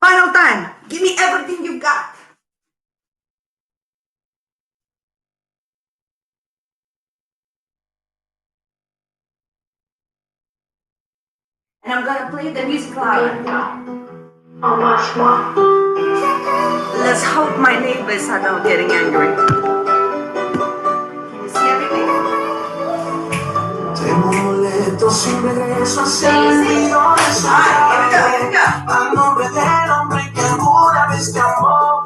A: Final time. Give me everything you've got. And I'm gonna play the music loud. Let's hope my neighbors are not getting angry. Can you see everything?
B: Tengo un boleto sin regreso hacia el río de
A: Alright,
B: a nombre del hombre que alguna vez te amó.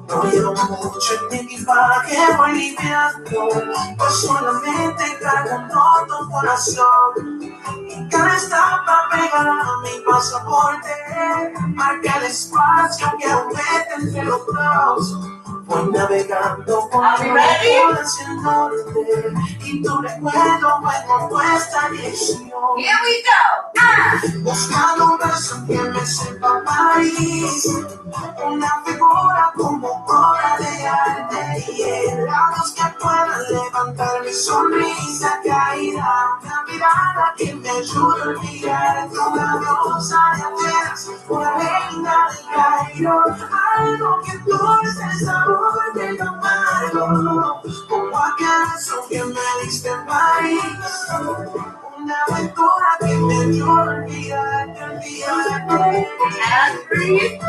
B: No llevo mucho en mi equipaje, voy limpiando, pues solamente cargo un roto corazón. Y cada estampa pegada a mi pasaporte marca el espacio que aumenta entre los dos. Voy navegando por hacia el norte y tu recuerdo fue como esta dirección.
A: Here we go.
B: Buscando un beso que me sepa París, una figura como obra de arte y el labios que puedan levantar mi sonrisa caída, una mirada que me ayude a olvidar una diosa de Atenas, una reina del Cairo, algo que dulce el sabor del amargo, como aquel beso que me diste en París, una aventura que me ayude a olvidarte, olvidarte.
A: And breathe.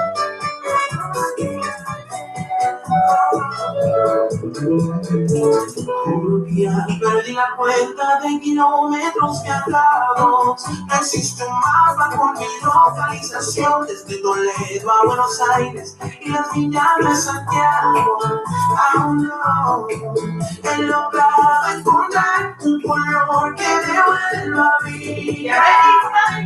B: Perdí la cuenta de kilómetros viajados. No existe un mapa con mi localización desde Toledo a Buenos Aires y las viñas de Santiago. Aún no he logrado encontrar un color que me vuelva a vida.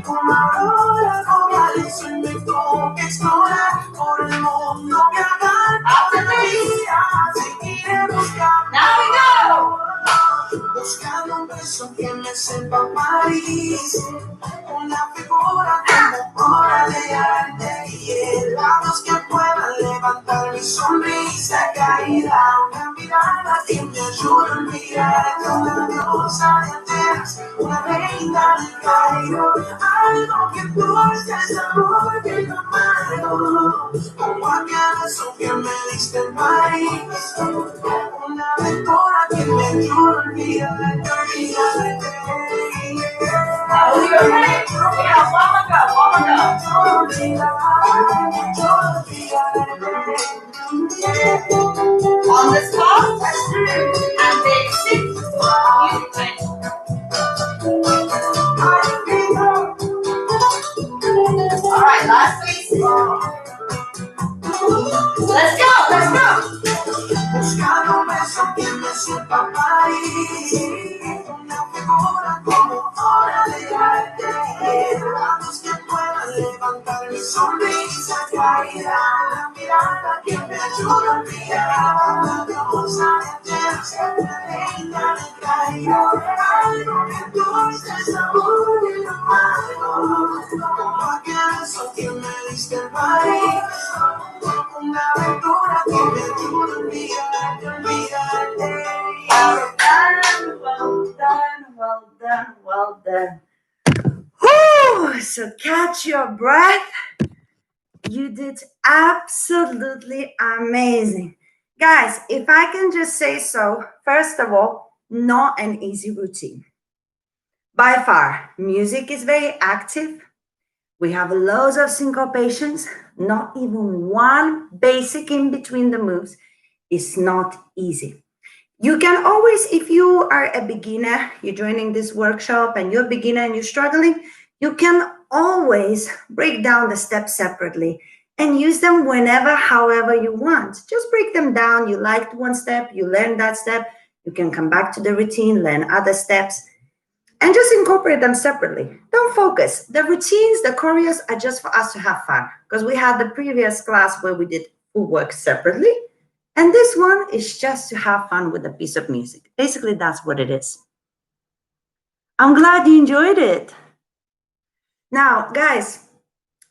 B: Como ahora, como Alicia me toca explorar por el mundo, viajar hasta el día, seguiré buscando.
A: Now we go.
B: Buscando un beso que me sepa París, una figura como obra de arte y el labios que puedan levantar mi sonrisa caída, una mirada que me ayude a olvidar una diosa de Atenas, una reina del Cairo, algo que dulce el sabor del amargo, como aquel beso que me diste en París, una aventura que me ayude a olvidarte, olvidarte.
A: Now you're ready. Yeah, one more go. On the spot and basic movement. All right, last piece. Let's go.
B: Buscando un beso que me sepa París, una figura como obra de arte, labios que puedan levantar mi sonrisa caída, una mirada que me ayude a olvidar la diosa de Atenas, una reina del Cairo, algo que dulce el sabor del amargo, como aquel beso que me diste en París. una aventura que me ayuda a olvidarte, olvidarte.
A: Well done, well done, well done. Whew, so catch your breath. You did absolutely amazing. Guys, if I can just say so, first of all, not an easy routine. By far, music is very active. We have loads of syncopations, not even one basic in between the moves is not easy. You can always, if you are a beginner, you're joining this workshop and you're a beginner and you're struggling, you can always break down the steps separately and use them whenever, however you want. Just break them down. You liked one step, you learned that step, you can come back to the routine, learn other steps, and just incorporate them separately. Don't focus. The routines, the choreos are just for us to have fun because we had the previous class where we did footwork separately. And this one is just to have fun with a piece of music. Basically, that's what it is. I'm glad you enjoyed it. Now, guys,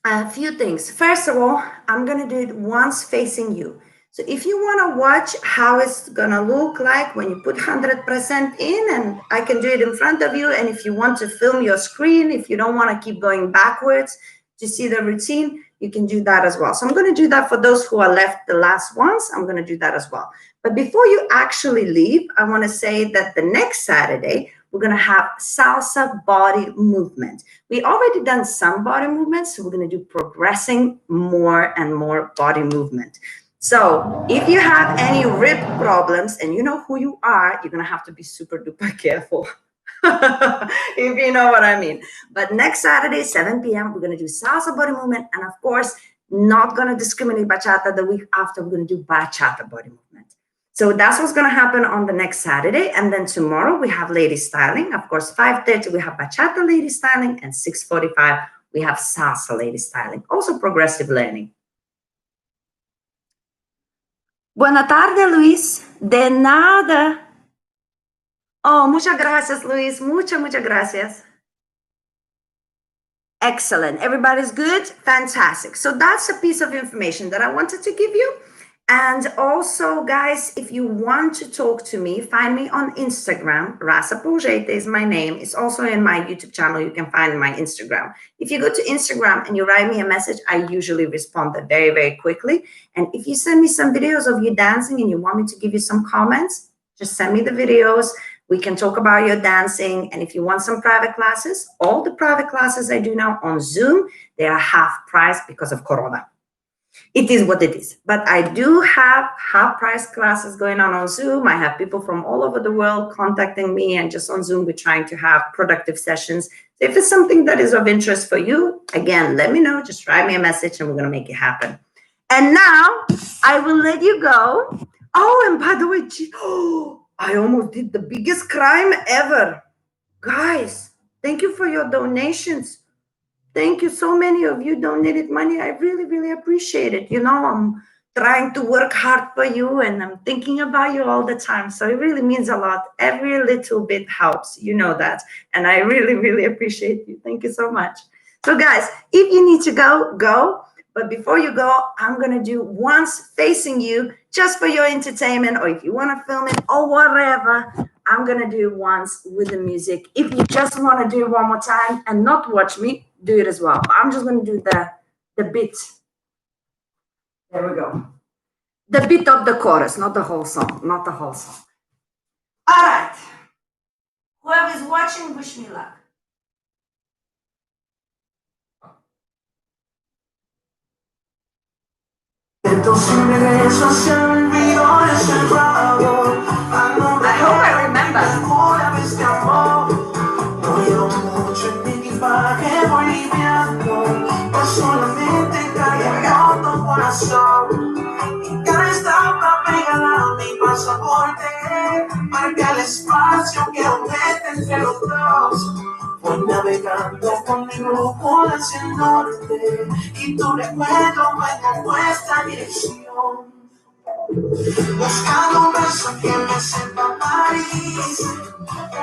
A: a few things. First of all, I'm going to do it once facing you. So if you want to watch how it's going to look like when you put 100% in, and I can do it in front of you. And if you want to film your screen, if you don't want to keep going backwards to see the routine, you can do that as well. So I'm going to do that for those who are left the last ones. I'm going to do that as well. But before you actually leave, I want to say that the next Saturday, we're going to have salsa body movement. We already done some body movements, so we're going to do progressing more and more body movement. So if you have any rib problems and you know who you are, you're going to have to be super duper careful. If you know what I mean. But next Saturday, 7 p.m., we're going to do salsa body movement. And of course, not going to discriminate bachata. The week after, we're going to do bachata body movement. So that's what's going to happen on the next Saturday. And then tomorrow we have lady styling. Of course, 5:30 we have bachata lady styling, and 6:45 we have salsa lady styling. Also progressive learning. Buenas tardes, Luis. De nada. Oh, muchas gracias, Luis. Muchas gracias. Excellent. Everybody's good? Fantastic. So that's a piece of information that I wanted to give you. And also, guys, if you want to talk to me, find me on Instagram. Rasa Pauzaite is my name. It's also in my YouTube channel. You can find my Instagram. If you go to Instagram and you write me a message, I usually respond very, very quickly. And if you send me some videos of you dancing and you want me to give you some comments, just send me the videos. We can talk about your dancing. And if you want some private classes, all the private classes I do now on Zoom, they are half price because of Corona. It is what it is. But I do have half price classes going on Zoom. I have people from all over the world contacting me, and just on Zoom, we're trying to have productive sessions. So if it's something that is of interest for you, again, let me know. Just write me a message and we're going to make it happen. And now I will let you go. Oh, and by the way, I almost did the biggest crime ever. Guys, thank you for your donations. Thank you. So many of you donated money. I really, really appreciate it. You know, I'm trying to work hard for you and I'm thinking about you all the time. So it really means a lot. Every little bit helps. You know that. And I really, really appreciate you. Thank you so much. So guys, if you need to go, go. But before you go, I'm going to do once facing you just for your entertainment, or if you want to film it or whatever, I'm going to do once with the music. If you just want to do it one more time and not watch me, do it as well. I'm just going to do the bit. There we go. The bit of the chorus, not the whole song, not the whole song. All right. Whoever's watching, wish me luck. I hope I remember.
B: Cada estampa pegada a mi pasaporte marca el espacio que aumenta entre los dos. Voy navegando con mi brújula hacia el norte y tu recuerdo me nuestra dirección. Buscando un beso que me sepa París,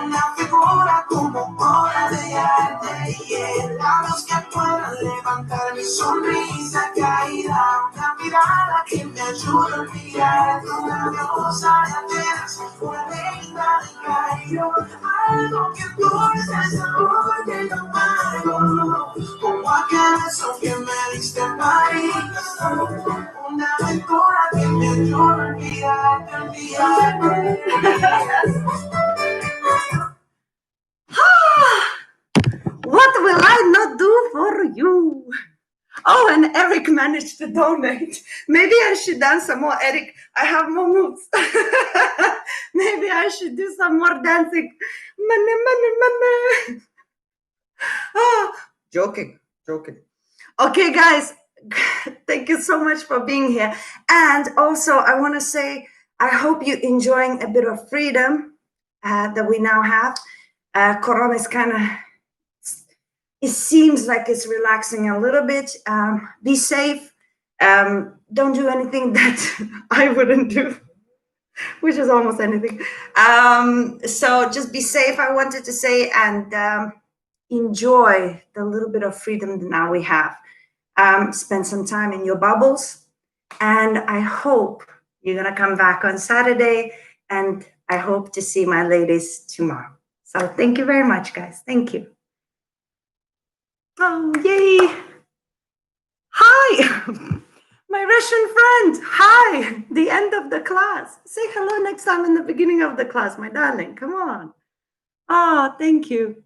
B: una figura como obra de arte y labios que puedan levantar mi sonrisa caída, una vida mirada que me ayuda a olvidar una diosa de Atenas, una reina del Cairo, algo que dulce el sabor del amargo, como aquel beso que me diste en París, una aventura que me ayuda a olvidarte, olvidarte.
A: What will I not do for you? Oh, and Eric managed to donate. Maybe I should dance some more, Eric. I have more moves. Maybe I should do some more dancing. Money, money, money. Oh, joking, joking. Okay, guys, thank you so much for being here. And also, I want to say, I hope you're enjoying a bit of freedom that we now have. Corona is kind of, it seems like it's relaxing a little bit. Be safe. Don't do anything that I wouldn't do, which is almost anything. So just be safe, I wanted to say, and enjoy the little bit of freedom that now we have. Spend some time in your bubbles. And I hope you're going to come back on Saturday. And I hope to see my ladies tomorrow. So thank you very much, guys. Thank you. Oh, yay. Hi, my Russian friend. Hi, the end of the class. Say hello next time in the beginning of the class, my darling. Come on. Oh, thank you.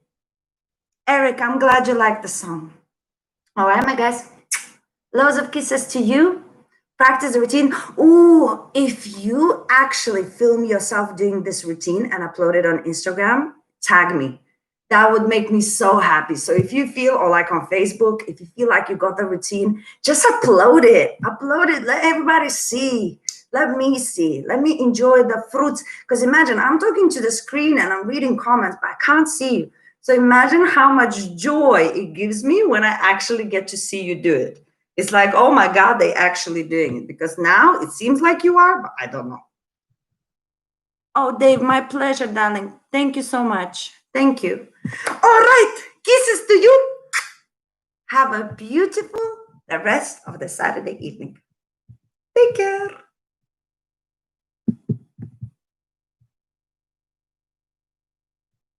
A: Eric, I'm glad you liked the song. All right, my guys. Loads of kisses to you. Practice the routine. Ooh, if you actually film yourself doing this routine and upload it on Instagram, tag me. That would make me so happy. So if you feel, or like on Facebook, if you feel like you got the routine, just upload it. Upload it. Let everybody see. Let me see. Let me enjoy the fruits. Because imagine, I'm talking to the screen and I'm reading comments, but I can't see you. So imagine how much joy it gives me when I actually get to see you do it. It's like, oh my God, they actually doing it, because now it seems like you are, but I don't know. Oh, Dave, my pleasure, darling. Thank you so much. Thank you. All right, kisses to you. Have a beautiful the rest of the Saturday evening. Take care.